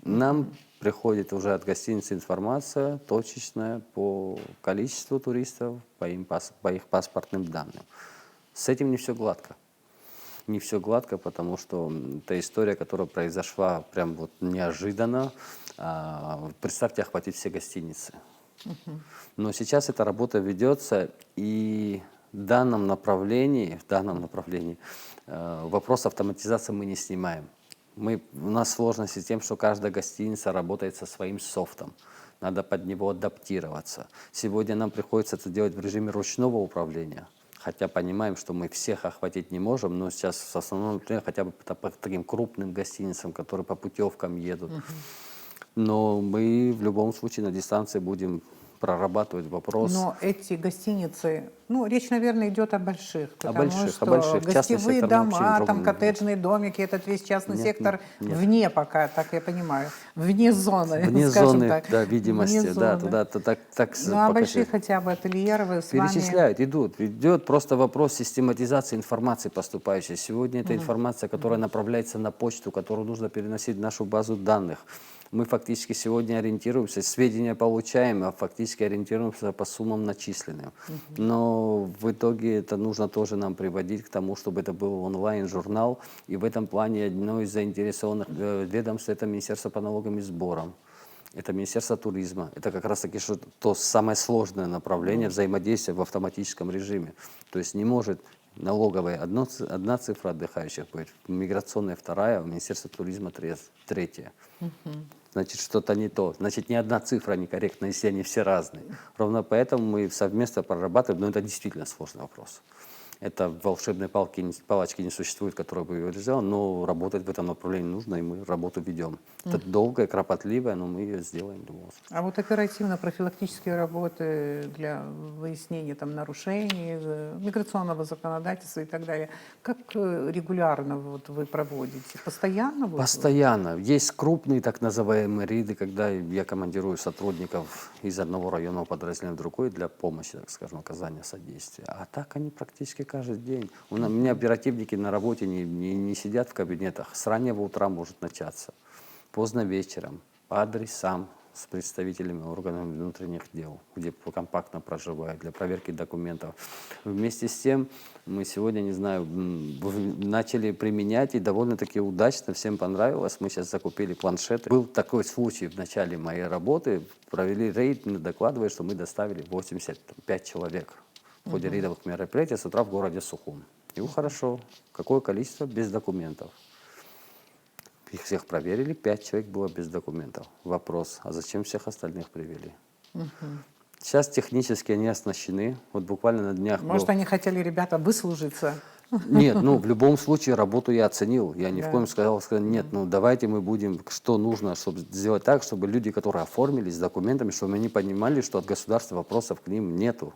Нам приходит уже от гостиницы информация точечная по количеству туристов, по их паспортным данным. С этим не все гладко. Не все гладко, потому что это история, которая произошла прям вот неожиданно. Представьте, охватить все гостиницы. Но сейчас эта работа ведется, и в данном направлении вопрос автоматизации мы не снимаем. У нас сложности с тем, что каждая гостиница работает со своим софтом. Надо под него адаптироваться. Сегодня нам приходится это делать в режиме ручного управления. Хотя понимаем, что мы всех охватить не можем, но сейчас в основном, например, хотя бы по таким крупным гостиницам, которые по путевкам едут. Но мы в любом случае на дистанции будем прорабатывать вопрос. Но эти гостиницы, ну, речь, наверное, идет о больших, потому что о больших. Частный гостевые сектор мы вообще дома, не там трогаем. коттеджные домики, этот весь частный Нет, сектор нет. вне пока, так я понимаю, вне зоны, Вне скажем зоны, так. да, видимости, Вне да, зоны. туда так Ну, а пока большие что хотя бы ательеры вы с вами... перечисляют, идут. Идет просто вопрос систематизации информации поступающей. Сегодня это информация, которая направляется на почту, которую нужно переносить в нашу базу данных. Мы фактически сегодня ориентируемся, сведения получаем, а фактически ориентируемся по суммам начисленным. Но в итоге это нужно тоже нам приводить к тому, чтобы это был онлайн-журнал. И в этом плане одно из заинтересованных ведомств – это Министерство по налогам и сборам. Это Министерство туризма. Это как раз-таки то самое сложное направление взаимодействия в автоматическом режиме. То есть не может налоговая одна цифра отдыхающих быть, миграционная вторая, в Министерстве туризма третья. Значит, что-то не то. Значит, ни одна цифра некорректна, если они все разные. Ровно поэтому мы совместно прорабатываем, но это действительно сложный вопрос. Это волшебной палочки не существует, которая бы ее решала, но работать в этом направлении нужно, и мы работу ведем. Это долгая, кропотливая, но мы ее сделаем в любом случае. А вот оперативно-профилактические работы для выяснения там, нарушений миграционного законодательства и так далее, как регулярно вот вы проводите? Постоянно? Постоянно. Есть крупные так называемые рейды, когда я командирую сотрудников из одного районного подразделения в другой для помощи, так скажем, оказания содействия. А так они практически каждый день. У меня оперативники на работе не сидят в кабинетах. С раннего утра может начаться. Поздно вечером, по адресам, с представителями органов внутренних дел, где компактно проживают, для проверки документов. Вместе с тем, мы сегодня, не знаю, начали применять, и довольно-таки удачно, всем понравилось. Мы сейчас закупили планшеты. Был такой случай в начале моей работы, провели рейд, докладывая, что мы доставили 85 человек в ходе рейдовых мероприятий с утра в городе Сухум. И хорошо, какое количество без документов. Их всех проверили, 5 человек было без документов. Вопрос, а зачем всех остальных привели? Сейчас технически они оснащены. Вот буквально на днях... Может, они хотели, ребята, выслужиться? Нет, в любом случае работу я оценил. Я ни в коем сказал, нет, давайте мы будем, что нужно, чтобы сделать так, чтобы люди, которые оформились с документами, чтобы они понимали, что от государства вопросов к ним нету.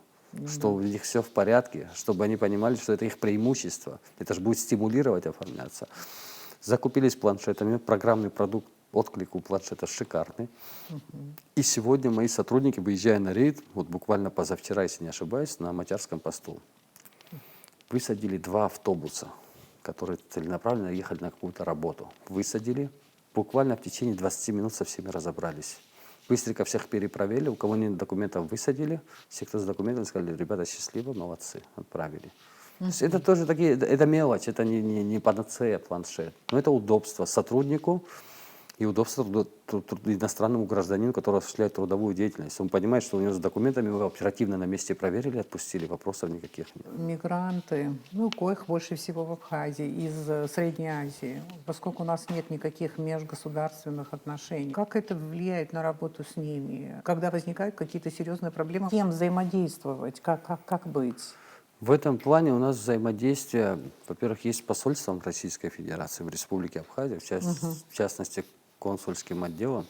Что у них все в порядке, чтобы они понимали, что это их преимущество. Это же будет стимулировать оформляться. Закупились планшетами, программный продукт, отклик у планшета шикарный. И сегодня мои сотрудники, выезжая на рейд, вот буквально позавчера, если не ошибаюсь, на Мачарском посту, высадили 2 автобуса, которые целенаправленно ехали на какую-то работу. Высадили, буквально в течение 20 минут со всеми разобрались. Быстренько всех перепроверили, у кого нет документов высадили, все, кто с документами, сказали, ребята, счастливо, молодцы, отправили. То есть это тоже такие, это мелочь, это не панацея, планшет. Но это удобство сотруднику и удобство иностранному гражданину, который осуществляет трудовую деятельность. Он понимает, что у него с документами его оперативно на месте проверили, отпустили, вопросов никаких нет. Мигранты, ну, коих больше всего в Абхазии, из Средней Азии, поскольку у нас нет никаких межгосударственных отношений. Как это влияет на работу с ними? Когда возникают какие-то серьезные проблемы, с кем взаимодействовать, как быть? В этом плане у нас взаимодействие, во-первых, есть с посольством Российской Федерации в Республике Абхазия, в частности, консульским отделом.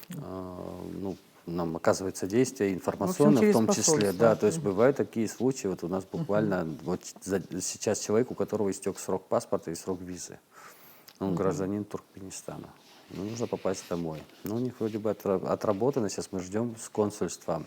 Ну, нам оказывается действие информационное, в через том числе, посольство. да, то есть бывают такие случаи, вот у нас буквально вот сейчас человек, у которого истек срок паспорта и срок визы, он гражданин Туркменистана, ему нужно попасть домой. Ну, у них вроде бы отработано, сейчас мы ждем с консульства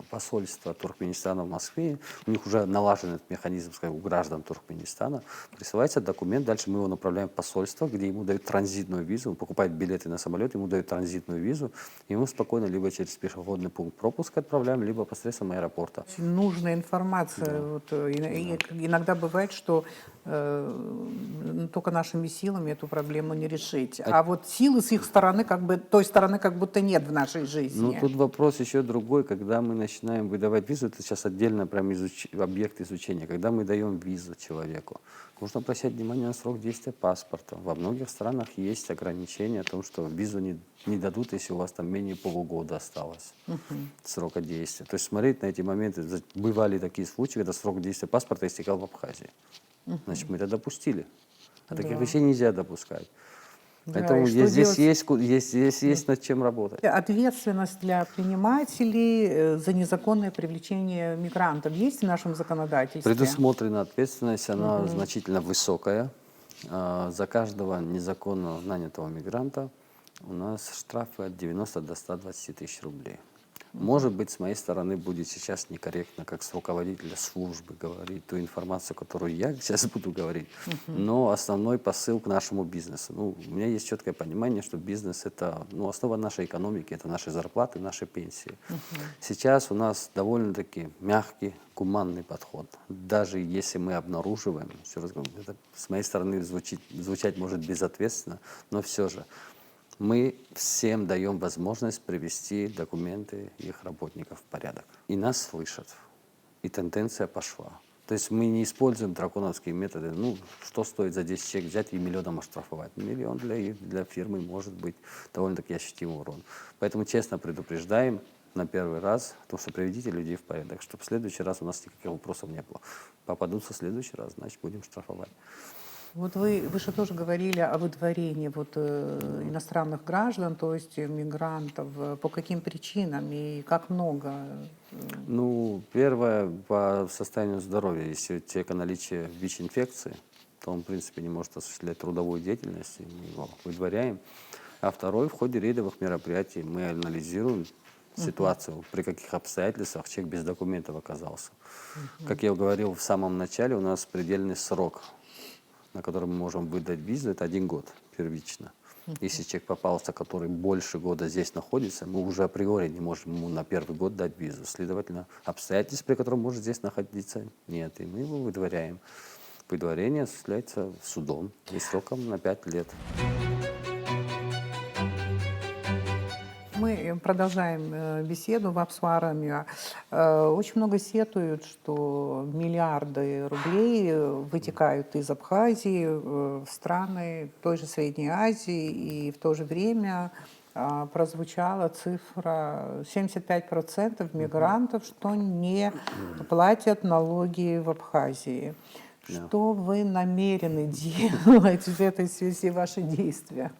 посольства Туркменистана в Москве, у них уже налажен этот механизм, скажем, у граждан Туркменистана, присылается документ, дальше мы его направляем в посольство, где ему дают транзитную визу, он покупает билеты на самолет, ему дают транзитную визу, и мы спокойно либо через пешеходный пункт пропуска отправляем, либо посредством аэропорта. Очень нужная информация. Да. Вот, иногда бывает, что только нашими силами эту проблему не решить. А вот силы с их стороны, той стороны как будто нет в нашей жизни. Ну, тут вопрос еще другой, когда мы начинаем выдавать визу, это сейчас отдельно прям объект изучения, когда мы даем визу человеку, нужно обращать внимание на срок действия паспорта. Во многих странах есть ограничения о том, что визу не дадут, если у вас там менее полугода осталось срока действия. То есть смотреть на эти моменты, бывали такие случаи, когда срок действия паспорта истекал в Абхазии. Значит, мы это допустили. А таких вещей нельзя допускать. Да, Поэтому здесь есть над чем работать. Ответственность для предпринимателей за незаконное привлечение мигрантов есть в нашем законодательстве? Предусмотрена ответственность, она значительно высокая. За каждого незаконно нанятого мигранта у нас штрафы от 90 до 120 тысяч рублей. Может быть, с моей стороны будет сейчас некорректно, как с руководителя службы, говорить ту информацию, которую я сейчас буду говорить, но основной посыл к нашему бизнесу. Ну, у меня есть четкое понимание, что бизнес – это основа нашей экономики, это наши зарплаты, наши пенсии. Сейчас у нас довольно-таки мягкий, гуманный подход. Даже если мы обнаруживаем, еще раз говорю, это с моей стороны звучать может безответственно, но все же, мы всем даем возможность привести документы их работников в порядок. И нас слышат. И тенденция пошла. То есть мы не используем драконовские методы. Ну, что стоит за 10 человек взять и миллионом оштрафовать? Миллион для фирмы может быть довольно-таки ощутимый урон. Поэтому честно предупреждаем на первый раз, потому что приведите людей в порядок, чтобы в следующий раз у нас никаких вопросов не было. Попадутся в следующий раз, значит, будем штрафовать. Вот вы же тоже говорили о выдворении иностранных граждан, то есть мигрантов. По каким причинам и как много? Ну, первое, по состоянию здоровья. Если у человека наличие ВИЧ-инфекции, то он, в принципе, не может осуществлять трудовую деятельность, и мы его выдворяем. А второй, в ходе рейдовых мероприятий мы анализируем ситуацию, при каких обстоятельствах человек без документов оказался. Как я говорил в самом начале, у нас предельный срок, на который мы можем выдать визу, это 1 год первично. Если человек попался, который больше года здесь находится, мы уже априори не можем ему на 1-й год дать визу. Следовательно, обстоятельств, при котором может здесь находиться, нет, и мы его выдворяем. Выдворение осуществляется судом и сроком на 5 лет. Мы продолжаем беседу в Апсуарами. Очень много сетуют, что миллиарды рублей вытекают из Абхазии в страны той же Средней Азии, и в то же время прозвучала цифра 75% мигрантов, что не платят налоги в Абхазии. Что вы намерены делать в этой связи, ваши действия?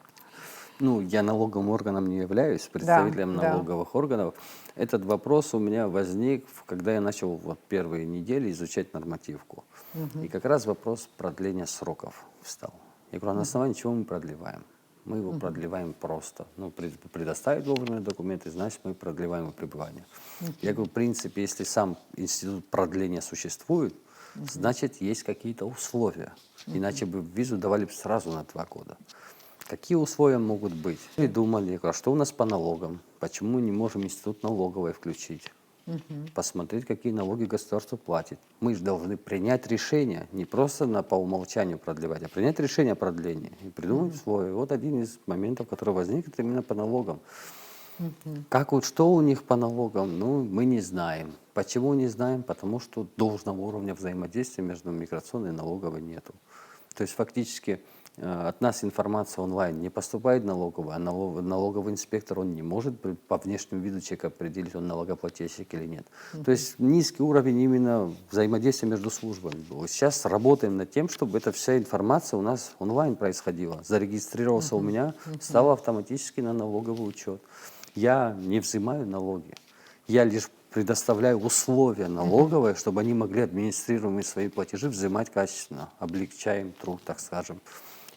Ну, я налоговым органом не являюсь, представителем налоговых органов. Этот вопрос у меня возник, когда я начал первые недели изучать нормативку. И как раз вопрос продления сроков встал. Я говорю, а на основании чего мы продлеваем? Мы его продлеваем просто. Ну, предоставить вовремя документы, значит, мы продлеваем его пребывание. Я говорю, в принципе, если сам институт продления существует, значит, есть какие-то условия. Иначе бы визу давали бы сразу на 2 года. Какие условия могут быть? Придумали, а что у нас по налогам? Почему не можем институт налоговой включить? Посмотреть, какие налоги государство платит. Мы же должны принять решение, не просто по умолчанию продлевать, а принять решение о продлении и придумать условия. Вот один из моментов, который возник, это именно по налогам. Как вот что у них по налогам, ну, мы не знаем. Почему не знаем? Потому что должного уровня взаимодействия между миграционной и налоговой нету. То есть фактически от нас информация онлайн не поступает налоговая, а налоговый инспектор, он не может по внешнему виду человека определить, он налогоплательщик или нет. То есть низкий уровень именно взаимодействия между службами был. Сейчас работаем над тем, чтобы эта вся информация у нас онлайн происходила. Зарегистрировался у меня, стал автоматически на налоговый учет. Я не взимаю налоги, я лишь предоставляю условия налоговые, чтобы они могли администрируемые свои платежи взимать качественно, облегчаем труд, так скажем.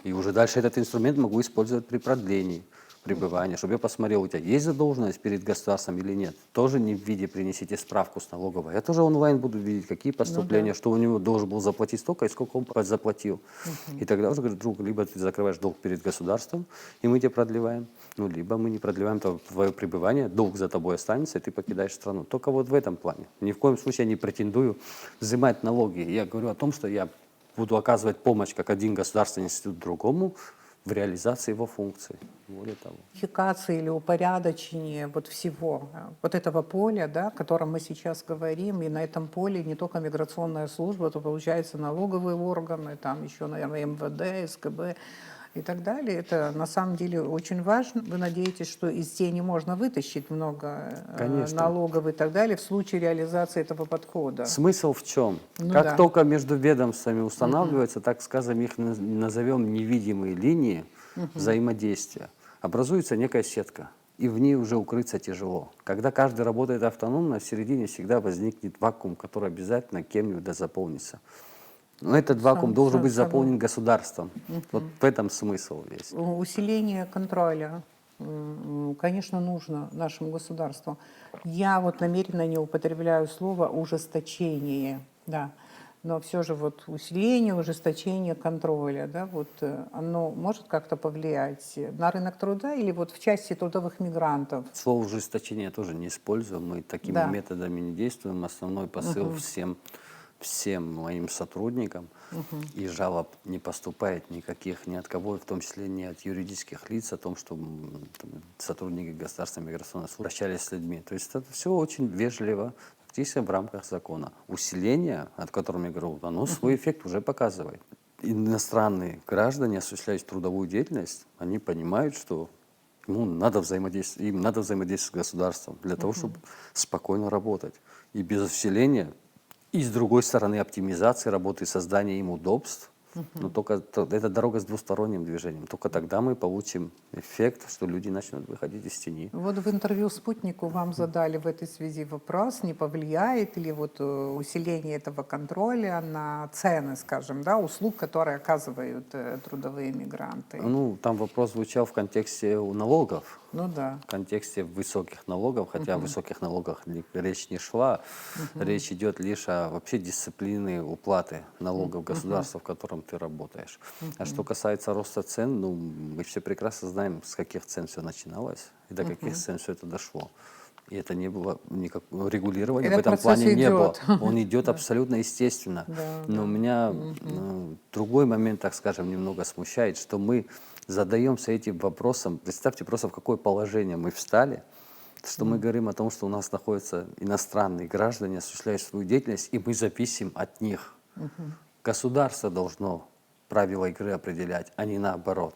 И уже дальше этот инструмент могу использовать при продлении пребывания, чтобы я посмотрел, у тебя есть задолженность перед государством или нет. Тоже не в виде принесите справку с налоговой. Я тоже онлайн буду видеть, какие поступления, что у него должен был заплатить столько и сколько он заплатил. И тогда уже говорю, друг, либо ты закрываешь долг перед государством, и мы тебе продлеваем, ну, либо мы не продлеваем твое пребывание, долг за тобой останется, и ты покидаешь страну. Только вот в этом плане. Ни в коем случае я не претендую взимать налоги. Я говорю о том, что я буду оказывать помощь как один государственный институт другому в реализации его функций. Более того. Унификации или упорядочение вот всего, вот этого поля, да, о котором мы сейчас говорим, и на этом поле не только миграционная служба, то получается налоговые органы, там еще, наверное, МВД, СКБ и так далее. Это на самом деле очень важно. Вы надеетесь, что из тени можно вытащить много налогов и так далее в случае реализации этого подхода? Смысл в чем? Ну, как да. только между ведомствами устанавливается, так скажем, их назовем невидимые линии взаимодействия, образуется некая сетка, и в ней уже укрыться тяжело. Когда каждый работает автономно, в середине всегда возникнет вакуум, который обязательно кем-нибудь заполнится. Но этот вакуум должен быть заполнен государством. Вот в этом смысл есть. Усиление контроля, конечно, нужно нашему государству. Я вот намеренно не употребляю слово ужесточение, да, но все же вот усиление, ужесточение контроля, да, вот оно может как-то повлиять на рынок труда или вот в части трудовых мигрантов? Слово ужесточение я тоже не использую, мы такими методами не действуем. Основной посыл всем моим сотрудникам, и жалоб не поступает никаких ни от кого, в том числе ни от юридических лиц, о том, что сотрудники государственной миграционной службы обращались с людьми. То есть это все очень вежливо, фактически в рамках закона. Усиление, о котором я говорю, оно свой эффект уже показывает. Иностранные граждане, осуществляющие трудовую деятельность, они понимают, что им надо взаимодействовать с государством для того, чтобы спокойно работать. И без усиления, и с другой стороны оптимизации работы, создания им удобств. Но только это дорога с двусторонним движением. Только тогда мы получим эффект, что люди начнут выходить из тени. Вот в интервью «Спутнику» вам задали в этой связи вопрос, не повлияет ли вот усиление этого контроля на цены, скажем, да, услуг, которые оказывают трудовые мигранты. Ну, там вопрос звучал в контексте налогов. Ну да. В контексте высоких налогов, хотя о высоких налогах речь не шла, речь идет лишь о вообще дисциплине уплаты налогов государства, в котором ты работаешь. А что касается роста цен, ну, мы все прекрасно знаем, с каких цен все начиналось и до каких цен все это дошло. И это не было никакого регулирования, в этом плане не было. Он идет абсолютно естественно. Но меня другой момент, так скажем, немного смущает, что мы задаемся этим вопросом. Представьте просто, в какое положение мы встали, что мы говорим о том, что у нас находятся иностранные граждане, осуществляют свою деятельность, и мы зависим от них. Государство должно правила игры определять, а не наоборот.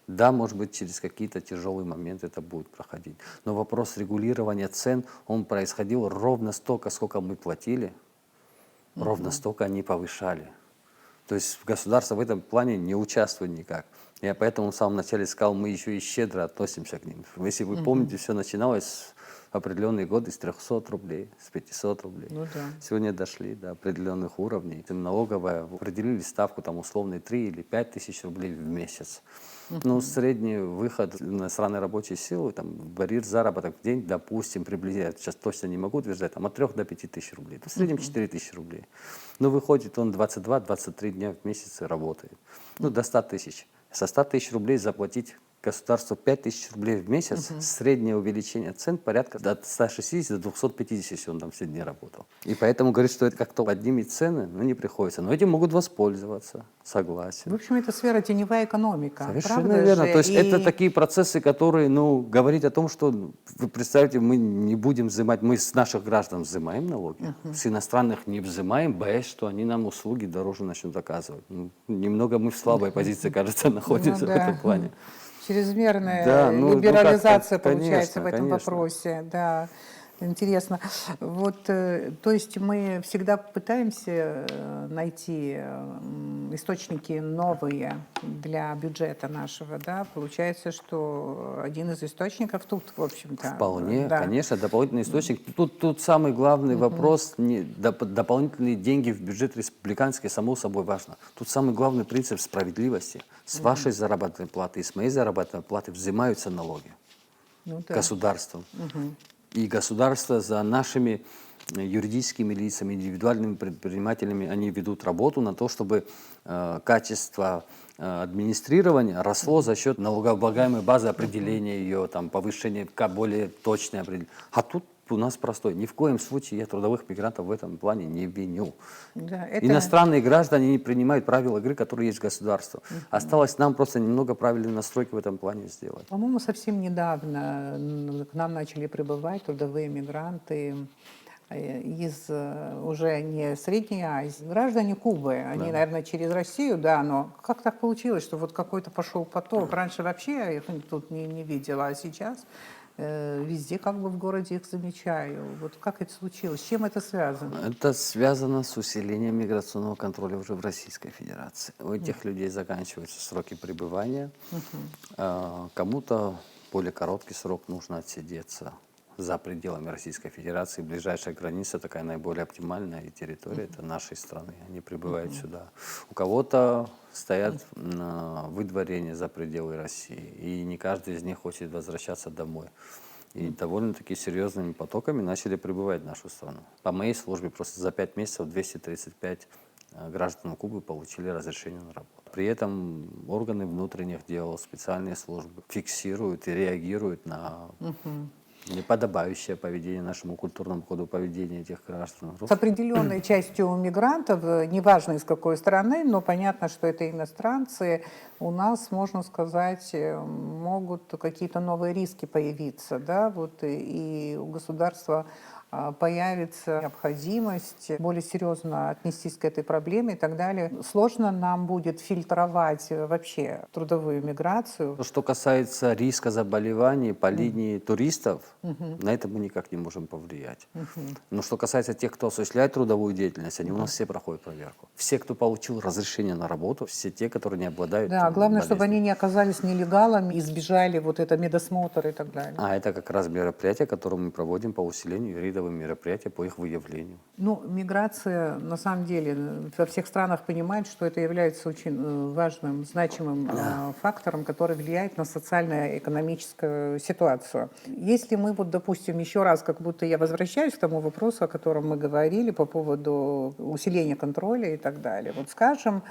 Да, может быть, через какие-то тяжелые моменты это будет проходить. Но вопрос регулирования цен, он происходил ровно столько, сколько мы платили, ровно столько они повышали. То есть государство в этом плане не участвует никак. Я поэтому в самом начале сказал, мы еще и щедро относимся к ним. Если вы помните, все начиналось в определенные годы с 300 рублей, с 500 рублей. Ну, да. Сегодня дошли до определенных уровней. Налоговая определили ставку там условные 3 или 5 тысяч рублей в месяц. Ну, средний выход иностранной рабочей силы, там, варьирует заработок в день, допустим, приблизительно, сейчас точно не могу утверждать, там, от 3 до 5 тысяч рублей. В среднем 4 тысячи рублей. Но выходит он 22-23 дня в месяц и работает. Ну, до 100 тысяч. Со 100 тысяч рублей заплатить государству 5 тысяч рублей в месяц, среднее увеличение цен порядка от 160 до 250, если он там все дни работал. И поэтому говорит, что это как-то поднимет цены, но не приходится. Но этим могут воспользоваться, согласен. В общем, это сфера теневая экономика. Совершенно правда верно. же? То есть И это такие процессы, которые, ну, говорить о том, что, вы представьте, мы не будем взимать, мы с наших граждан взимаем налоги, с иностранных не взимаем, боясь, что они нам услуги дороже начнут оказывать. Ну, немного мы в слабой позиции, кажется, находимся Ну в этом плане. Чрезмерная Да, ну либерализация как-то, получается конечно, в этом конечно. вопросе, да. Интересно. Вот, то есть мы всегда пытаемся найти источники новые для бюджета нашего, да? Получается, что один из источников тут, в общем-то, Вполне, да. конечно, дополнительный источник. Тут самый главный вопрос, дополнительные деньги в бюджет республиканский, само собой важно. Тут самый главный принцип справедливости. С вашей заработной платы и с моей заработной платы взимаются налоги Ну да. государством. И государство за нашими юридическими лицами, индивидуальными предпринимателями, они ведут работу на то, чтобы качество администрирования росло за счет налогооблагаемой базы, определения ее, там, повышения, более точное определение. А тут у нас простой. Ни в коем случае я трудовых мигрантов в этом плане не виню. Да, это... Иностранные граждане не принимают правила игры, которые есть в государстве. Осталось нам просто немного правильной настройки в этом плане сделать. По-моему, совсем недавно к нам начали прибывать трудовые мигранты из уже не Средней Азии, граждане Кубы. Они, наверное, через Россию, да, но как так получилось, что вот какой-то пошел поток? Раньше вообще я их тут не видела, а сейчас везде как бы в городе их замечаю. Вот как это случилось? С чем это связано? Это связано с усилением миграционного контроля уже в Российской Федерации. У этих людей заканчиваются сроки пребывания. Кому-то более короткий срок нужно отсидеться за пределами Российской Федерации. Ближайшая граница, такая наиболее оптимальная и территория, это нашей страны. Они прибывают сюда. У кого-то стоят на выдворении за пределы России. И не каждый из них хочет возвращаться домой. И довольно-таки серьезными потоками начали прибывать в нашу страну. По моей службе просто за 5 месяцев 235 граждан Кубы получили разрешение на работу. При этом органы внутренних дел, специальные службы фиксируют и реагируют на неподобающее поведение, нашему культурному коду поведения этих граждан. С определенной частью мигрантов, неважно из какой страны, но понятно, что это иностранцы, у нас, можно сказать, могут какие-то новые риски появиться, да, вот, и у государства появится необходимость более серьезно отнестись к этой проблеме и так далее. Сложно нам будет фильтровать вообще трудовую миграцию. Что касается риска заболеваний по линии туристов, на это мы никак не можем повлиять. Но что касается тех, кто осуществляет трудовую деятельность, они у нас все проходят проверку. Все, кто получил разрешение на работу, все те, которые не обладают... Да, главное, чтобы они не оказались нелегалами, избежали вот это медосмотр и так далее. А это как раз мероприятие, которое мы проводим по усилению рядовых мероприятий по их выявлению. Ну, миграция, на самом деле, во всех странах понимают, что это является очень важным, значимым фактором, который влияет на социально-экономическую ситуацию. Если мы, вот, допустим, еще раз, как будто я возвращаюсь к тому вопросу, о котором мы говорили по поводу усиления контроля и так далее. Вот скажем,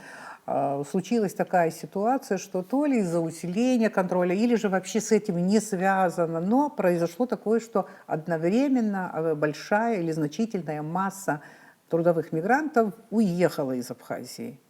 случилась такая ситуация, что то ли из-за усиления контроля, или же вообще с этим не связано, но произошло такое, что одновременно большая или значительная масса трудовых мигрантов уехала из Абхазии.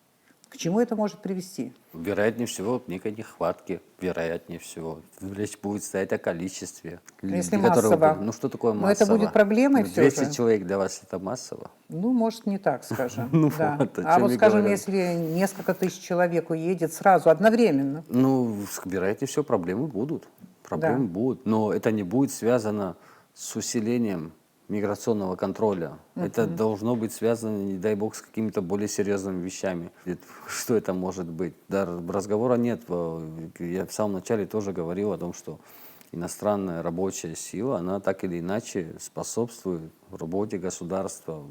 К чему это может привести? Вероятнее всего, к некой нехватке, вероятнее всего. Речь будет стоять о количестве. Если людей, массово. Ну, что такое массово? Но это будет проблемой все 200 же. человек для вас это массово? Ну, может, не так, скажем. Ну да. вот, о А чем вот, я скажем, говорю. если несколько тысяч человек уедет сразу, одновременно. Ну, вероятнее всего, проблемы будут. Проблемы будут. Но это не будет связано с усилением миграционного контроля. Это должно быть связано, не дай бог, с какими-то более серьезными вещами. Что это может быть? Да, разговора нет. Я в самом начале тоже говорил о том, что иностранная рабочая сила, она так или иначе способствует работе государства,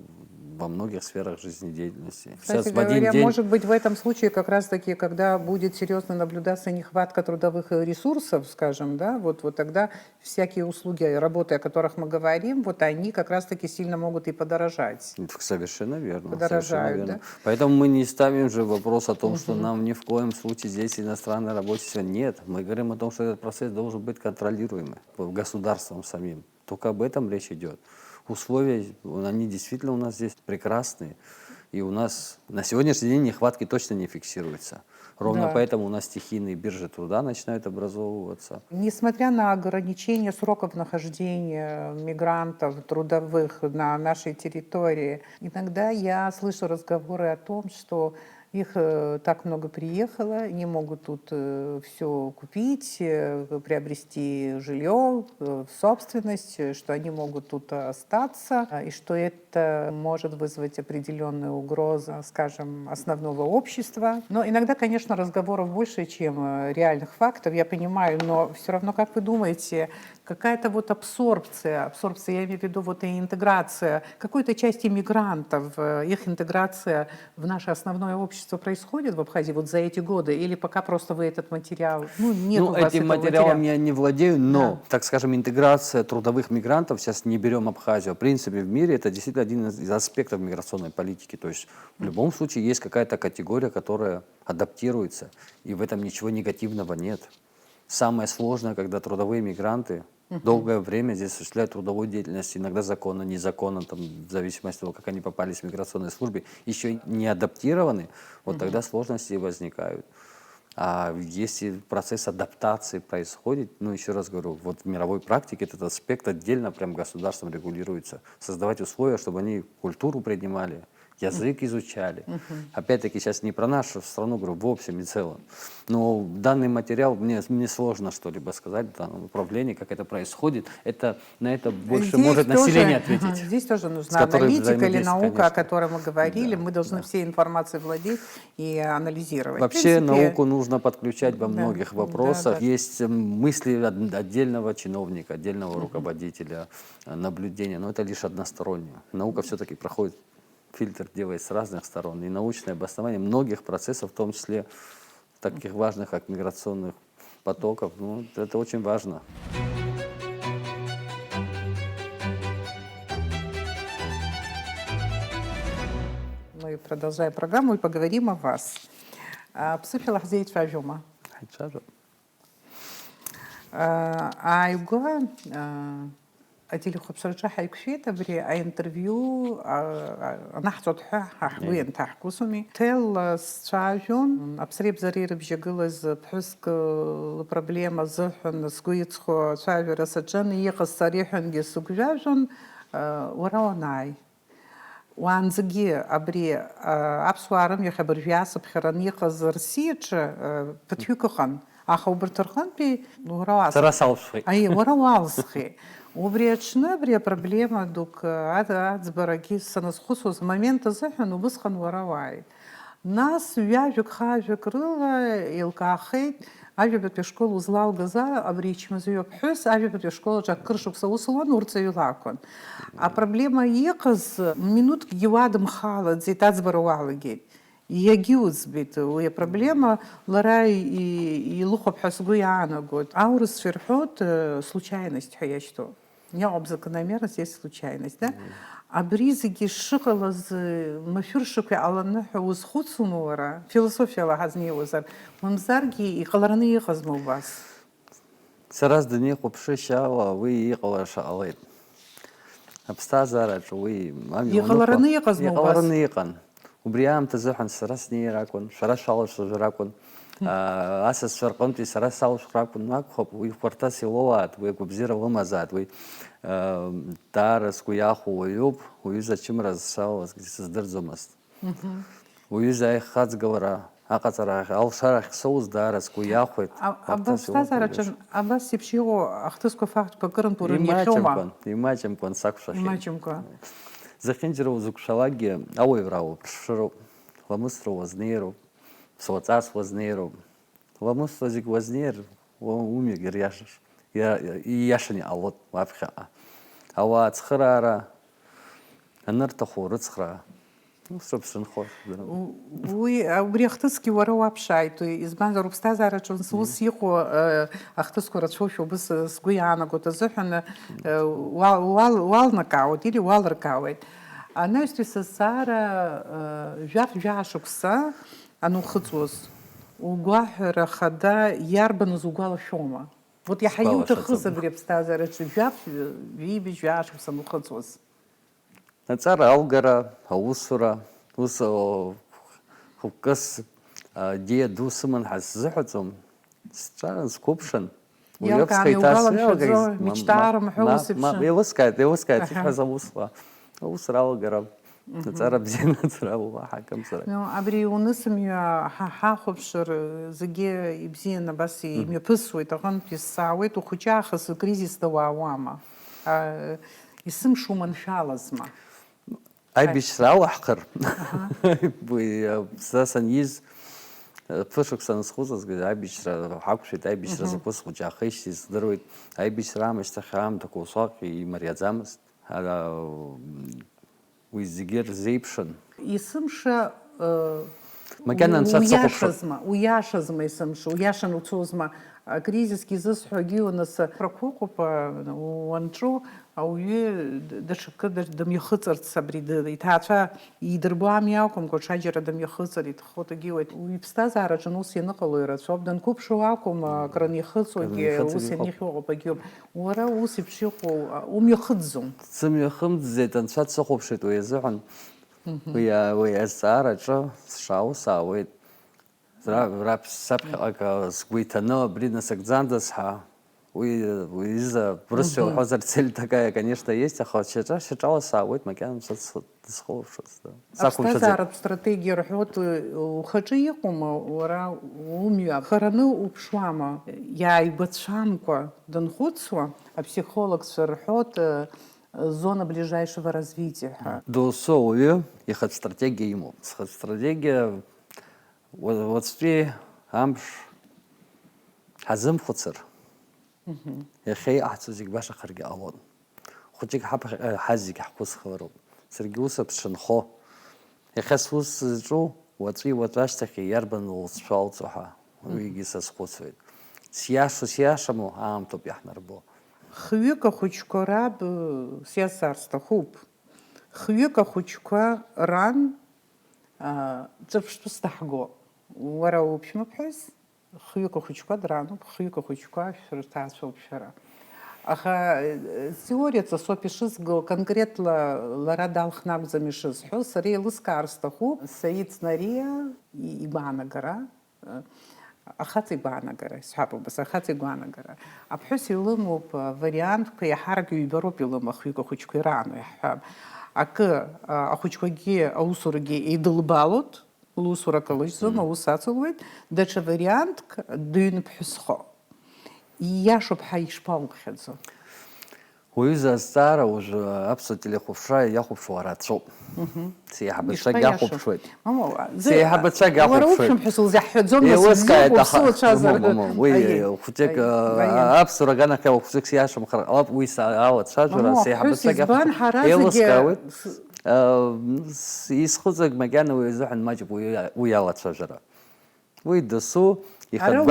во многих сферах жизнедеятельности. Кстати Сейчас в один говоря, день... может быть, в этом случае как раз-таки, когда будет серьезно наблюдаться нехватка трудовых ресурсов, скажем, да, вот тогда всякие услуги, работы, о которых мы говорим, вот они как раз-таки сильно могут и подорожать. Совершенно верно, совершенно Подорожают, верно. да? Поэтому мы не ставим же вопрос о том, что нам ни в коем случае здесь иностранная рабочая сила. Нет, мы говорим о том, что этот процесс должен быть контролируемый государством самим. Только об этом речь идет. Условия, они действительно у нас здесь прекрасные. И у нас на сегодняшний день нехватки точно не фиксируются. Ровно Да. поэтому у нас стихийные биржи труда начинают образовываться. Несмотря на ограничение сроков нахождения мигрантов трудовых на нашей территории, иногда я слышу разговоры о том, что их так много приехало, не могут тут все купить, приобрести жилье, собственность, что они могут тут остаться, и что это может вызвать определенную угрозу, скажем, основного общества. Но иногда, конечно, разговоров больше, чем реальных фактов, я понимаю, но все равно, как вы думаете, какая-то вот абсорбция, я имею в виду вот и интеграция какой-то части мигрантов, их интеграция в наше основное общество происходит в Абхазии вот за эти годы, или пока просто вы этот материал, нет у вас этим этого материалом материала? я не владею, но, Да. так скажем, интеграция трудовых мигрантов, сейчас не берем Абхазию, в принципе в мире это действительно один из аспектов миграционной политики. То есть в любом случае есть какая-то категория, которая адаптируется, и в этом ничего негативного нет. Самое сложное, когда трудовые мигранты долгое время здесь осуществляют трудовую деятельность, иногда законно, незаконно, там, в зависимости от того, как они попались в миграционной службе, еще не адаптированы, вот тогда сложности возникают. А если процесс адаптации происходит, еще раз говорю, вот в мировой практике этот аспект отдельно прям государством регулируется. Создавать условия, чтобы они культуру принимали, язык изучали. Опять-таки сейчас не про нашу страну, говорю, в общем и целом. Но данный материал, мне сложно что-либо сказать в данном направлении, как это происходит. На это больше Здесь может тоже, население ответить. Здесь тоже с нужна которой аналитика или взаимодействие, наука, конечно. о которой мы говорили. Да, Мы должны да. всей информацией владеть и анализировать. В Вообще принципе, науку нужно подключать во да, многих да, вопросах. да. Есть мысли отдельного чиновника, отдельного руководителя, наблюдения, но это лишь одностороннее. Наука все-таки проходит фильтр, делает с разных сторон. И научное обоснование многих процессов, в том числе таких важных, как миграционных потоков, это очень важно. Мы продолжаем программу и поговорим о вас. Психи лахзеет фажума. Айгуа أديلي خبصرة حيكفي تبري أي انترفيو نحصد حوين تحكوسمي تيل ستراجون أبصري بزرير بجيجلز بحسك البروبليم زحن سكويتخو سايفي رسجن يقص صريحن دي سكجاجون وراوناي وانزجي أبري أبسوارم يخبر فياس بخيران يقص رسيج بتيوكخن أخو برترخن بي وراوالسخي أي وراوالسخي وبريتشنا بري проблема دوك عاد بركي سنسخص момента زحن وبسخن وراوعي нас вяжек хажек рыла илкахит авибет школу злал газа абричм зюб хюс авибет школу жак крышук саусулан урцеюлакон а проблема еказ минут гевадам хала зитац баруалаги يجوز بيت وهي проблема ларай и лухоб хасгуяна год аурус ферхот случайность хаяшто не об закономерность есть случайность да а бризги шикала з мафюршука алана уз хуцумора философия лахазни узар мамзарги и халарны ехазму вас Сараз дни хопшишала, вы ехала шалет. Абстазарат, вы Ехаларны ехазму вас Ехаларны ехан. وبريام تزحن سرس نيراكون شرس شالش شجراكون أساس شرقمتي سرس شالش شجراكون ناكخب ويفرتاسي لوات ويكوبزيرا ومازات وي تارس كوياخو ويوب ويزا чимраз шалас сдерзомаст ويزا خاц говора акацара алшарах соус дарас куяхует абастазарачан абас сипшио ахтыско факт покырын турын ехома имачем кон сакшахи имачимко Захинджеров зукшалаги, ауй врау, пширу, ламустро вознеру, соцас вознеру, ламустро зик вознер, уми гиряшаш, и яшани алот вапха. Ава цхрара, анырҭаху рыцхраа. Ус шынхо. Уи убри ахҭысгьы уара уаԥшааит, избанзар уԥсҭазаараҿы ус иҟоу ахҭысқәа рацәоушәа убыс сгәы иаанагоит азыҳәан уалнакаауеит или уалыркаауеит. Анаҩстәи сызҵаара жәаф-жәашықәса анухыҵуаз, угәаҳәара хада иарбаныз угәалашәома? Вот иаҳа иуҭахыз абри аԥсҭазаараҿы жәаф-ҩажәи жәашықәса анухыҵуаз. Аҵара алгара, аусура, ус хәкыс диа ду сыман ҳәа сзыҳәаӡом, сҿаран сқәыԥшын. Иалкаами угәаламшәаӡо, мечтаарымҳәо ус еиԥш. Еилыскааит иҳәаз аусура. Аусура алгара, аҵара бзианы аҵара уаҳа акымзара. Абри унысымҩа ҳахәаԥшыр зегьы ибзианы абас имҩаԥысуеит, аҟынтә исаауеит, ухәыҷы аахыс кризисда уаауама? Исымша уманшәалазма? Аибашьра алаҳхыр, сара саниз ԥышықәса анысхәыцызгьы аибашьра ҳақәшәеит, аибашьра закәыз хәыҷаахеишьҭ издыруеит, аибашьра аамышьҭахь аамҭақәа усҟак имариаӡамызт, уи зегьы рзеиԥшын. Исымша Макьана анцәа дсыхәаԥшып. уиашазма исымша, уиашан уцозма. Кризисгьы зысҳәогьы нас рақәыҟоуп уанҿу ауаҩы даҽакы дымҩахыҵырц абри иҭаацәа идырбо ами акәымкәа, ҽаџьара дымҩахыҵыр иҭахо дагьыуеит. Уи иԥсҭазаараҿы ус ианыҟало ирацәоуп, данқәыԥшуа акәым краныихыҵуагьы ус ианыхьыҟоуп агьоуп. Уара ус еиԥш иҟоу умҩахыҵӡом. Сымҩахымҵӡеит, анцәа дсыхәаԥшит уи азыҳәан. Уи азҵаараҿы сшаау саауеит. Раԥхьаҟа сгәы иҭаны абри насыгӡандаз ҳәа уи изы брысшәа уҳәозар цель такая, конечно, есть, аха шьаҿала саауеит макьана дысхылаԥшыз. Аԥсҭазааратә стратегиа рҳәоит, ухаҿы иҟоума, уара умҩа хараны уԥшуама? Иааигәацәамкәа данхәыцуа, аԥсихологцәа рҳәоит зона ближайшего развития. Доусу ауаҩы ихатә стратегиа имоуп. Схатә стратегиа уаҵәтәи амш ҳазымхәыцыр, иахьа иҟаҳҵо зегь башахаргьы ҟалон. Хәыҷык ҳаз зегь ҳгәы схылароуп. Саргьы ус аԥсшынхо. Иахьа сус зҿу уаҵәи ашьҭахь иарбан лҵшәалҵо ҳәа уигьы сазхәыцуеит. Сиашаму аамҭоуп иаҳнарбо. Хҩык ахәыҷқәа раб сиасар сҭахуп. Хҩык ахәыҷқәа ран ҿырԥштәыс даҳго. Уара уԥшәмаԥҳәыс, хҩык ахәыҷқәа дрануп, хҩык ахәыҷқәа шәырҭаацәоуп шәара. Аха теориаҵас ауп ишызго, конкретла лара далхны акәӡам ишызҳәо, сара еилыскаар сҭахуп Саид Нариа игәаанагара, ахаҵа игәаанагара, исҳәап убас, ахаҵа игәаанагара. Аԥҳәыс илымоуп вариантқәа, иаҳарак ҩба-роуп илыма хҩык ахәыҷқәа ираano иаҳҳәап. Акы ахәыҷқәагьы аусурагьы еидылбалоит, лусура ҟалыџьӡом, аус ацылуеит, даҽа вариантк дыҩнԥҳәысхо. Ииашоуп ҳәа ишԥауԥхьаӡо? Уаҩыза азҵаара уажәы аԥсуа телехәаԥшра иахәаԥшуа рацәоуп. Сеиҳабацәак иахәаԥшуеит. Сеиҳабацәак иахәаԥшуеит. Уара уԥшәмаԥҳәыс улзаҳҳәаӡом, еилыскааит, аха уцәазар. уи хәыҷык аԥсуара аганахь хәыҷык сиашамхар ҟалап, уи алацәажәара сеиҳабацәак еилыскаауеит. Исхәыцуагь макьана уи азыҳәан маҷуп уи алацәажәара. Уи дасу ихатә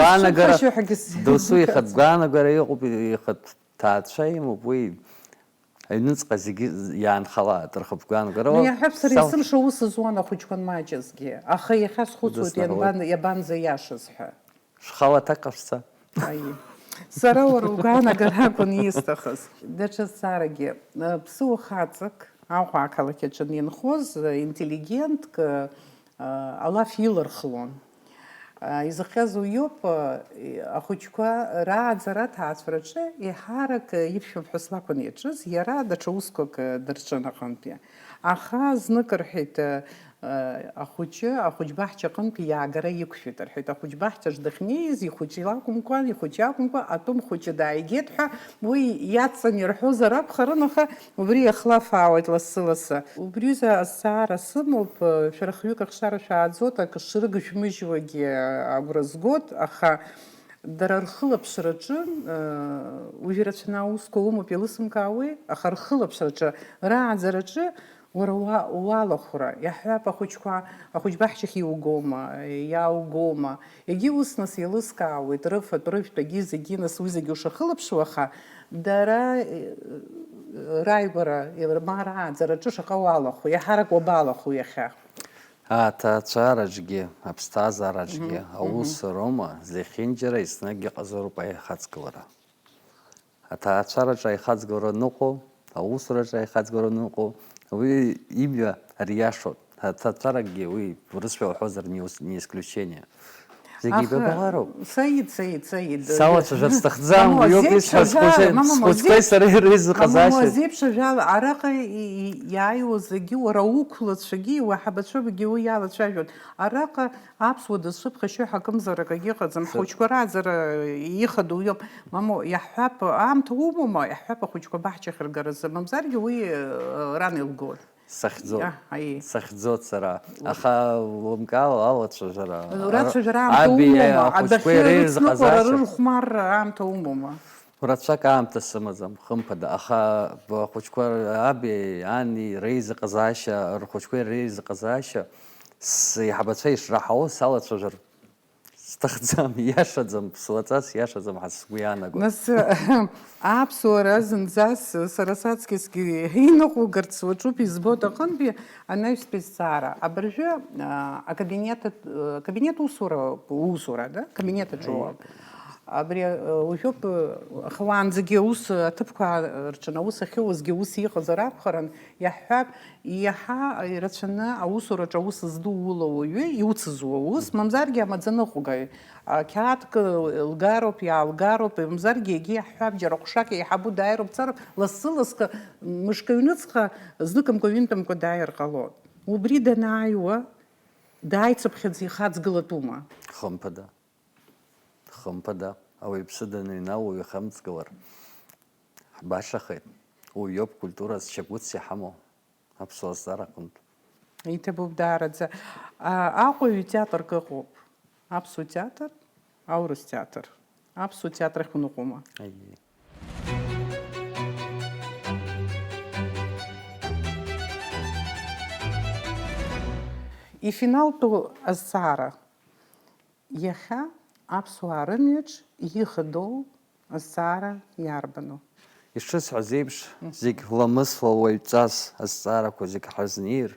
гәаанагара иҟоуп, ихатә ҭаацәа имоуп, уи аҩныҵҟа зегьы иаанхалааит рхатә гәаанагара. Иаҳҳәап, сара есымша ус зуан ахәыҷқәа анмаҷызгьы, аха иахьа схәыцуеит иабанӡаиашаз ҳәа. Шхалаҭак ҟашәца. Сара уара угәаанагара акәын исҭахыз. Даҽа зҵаарагьы, ԥсыуа хаҵак Аҟәа ақалақь аҿы инхоз интеллигентк алаф илырхлон. Изыхҟьаз уиоуп, ахәыҷқәа рааӡара аҭаацәараҿы еиҳарак иԥшәмаԥҳәыс лакәын иаҿыз, иара даҽа усқәак дырҿын аҟынтәи. Аха знык рҳәеит, ахәыҷбаҳча аҟынтәи иаагара иқәшәеит рҳәеит. Ахәыҷбаҳчаҿ дахьнеиз ихәыҷы акәымкәа, атом хәыҷы дааигеит ҳәа уи иаҵан ирҳәозар акәхарын, аха убри иахлафаауеит лассы-лассы. Убриазы азҵаара сымоуп, шәара хҩык ахшара шәааӡот, акы шрыгышәмыжьуагьы агәра згот, аха дара рхылаԥшраҿы уажәы ирацәаны аусқәа умоуп, еилысымкаауеи, аха рхылаԥшраҿы, рааӡараҿы Ура уалахура, иаҳҳәап ахәыҷқәа баҳчахь иугома, иааугома. Егьи ус нас еилыскаауеит рыфатә-рыжәтәагьы зегьы нас уи зегьы ушахылаԥшуа, аха дара рааигәара рааӡараҿы шаҟа уалахәу, иаҳарак уабалахәу иахьа. Аҭаацәараҿгьы, аԥсҭазаараҿгьы, аус роума зехьынџьара еснагь иҟазароуп аихаҵгылара. Аҭаацәараҿы аихаҵгылара ныҟәо, аусураҿы аихаҵгылара ныҟәо, уи имҩа ариашоуп. Аҭаацәаракгьы уи урысшәа уҳәозар не исключение. Зегьы ибабалароуп. Саид. Салацәажәар сҭахӡам, уи ауп исҳәаз схәыҷқәеи сареи реизыҟазаашьа. Мама зеиԥшажәала араҟа иааиуа зегьы уара уқәлацәагьы уаҳабацәагьы уи иалацәажәон. Араҟа аԥсуа дазҿыԥхашьо ҳакымзарак агьыҟаӡам. Ҳхәыҷқәа рааӡара ихадоу иоуп. Мамо, иаҳҳәап, аамҭа умоума, иаҳҳәап ахәыҷқәа баҳчахь ргаразы. Мамзаргьы уи ран илгон. Сахьӡоит сара. Аха лымкаала алацәажәара. Урацәажәара аамҭа умоума, адәахьы рыцныҟәара рырхәмарра аамҭа умоума. Рацәак аамҭа сымаӡам, хымԥада. Аха бахәыҷқәа аби, ани реизыҟазаашьа, рхәыҷқәеи реизыҟазаашьа сеиҳабацәа ишраҳауа салацәажәар сҭахӡам, иашаӡам, ԥсуаҵас иашаӡам ҳәа сгәы иаанагоит. Нас аԥсуара зынӡас сара саҵкьысгьы иныҟәугарц уаҿуп избоит аҟынтәи анаҩстәи зҵаара. Абыржәы акабинет усура, да? Кабинет аҿы. Абри уажәоуп, аха уаанӡагьы аус аҭыԥқәа рҿы аус ахьыуазгьы ус иҟазар акәхарын, иаҳҳәап, иаҳа ирацәаны аусураҿы аус зду улауаҩы иуцызу аус, мамзаргьы амаӡаныҟәгаҩ. Қьаадк лгароуп, иаалгароуп, мамзаргьы егьи иаҳҳәап, џьара ҟәшак еиҳабу дааироуп, дцароуп, лассы-лассҟа, мышкы ҩныҵҟа, зныкымкәа ҩынтәымкәа дааир ҟалоит. Убри данааиуа, дааицыԥхьаӡа ихаҵгылатәума? Хымԥада, ауаҩԥсы даныҩнал ихамҵгылар, ҳбашахеит. Уи иоуп культурас шьагәыцс иҳамоу аԥсуа зҵаараҟынтә. Иҭабуп даараӡа. Аҟәаҩ театрк ыҟоуп. Аԥсуа театр, аурыс театр. Аԥсуа театр ахь уныҟәома? Ифиналтәу азҵаара. Иахьа аԥсуаа рымҩаҿ ихадоу азҵаара иарбану? Ишысҳәаз еиԥш, зегь ламысла уаҩҵас азҵаарақәа зегь ҳазнеир,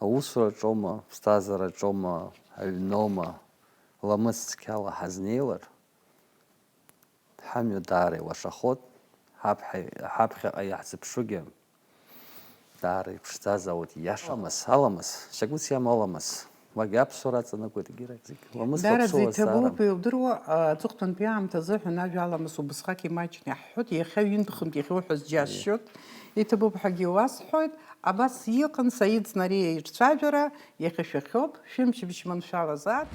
аусураҿоума, ԥсҭазаараҿоума, аҩноума, ламыс цқьала ҳазнеилар, ҳамҩа даара илашахот, ҳаԥхьаҟа иаҳзыԥшугьы даара иԥшӡазаауеит, иашамыз, аламыс, шьагәыц иамоу аламыс. Уагьы аԥсуара аҵанакуеит егьирак зегь. Даараӡа иҭабуп, иудыруа аҵыхәтәантәи аамҭазы ҳәан ажәа аламыс убасҟак имаҷны иаҳҳәоит, иахьа ҩынтәхынтә иахьауҳәаз џьасшьоит. Иҭабуп ҳәагьы уасҳәоит, абас иҟан Саид Нариа ирцәажәара, иахьа шәахьоуп, шәымч-быч маншәалазар.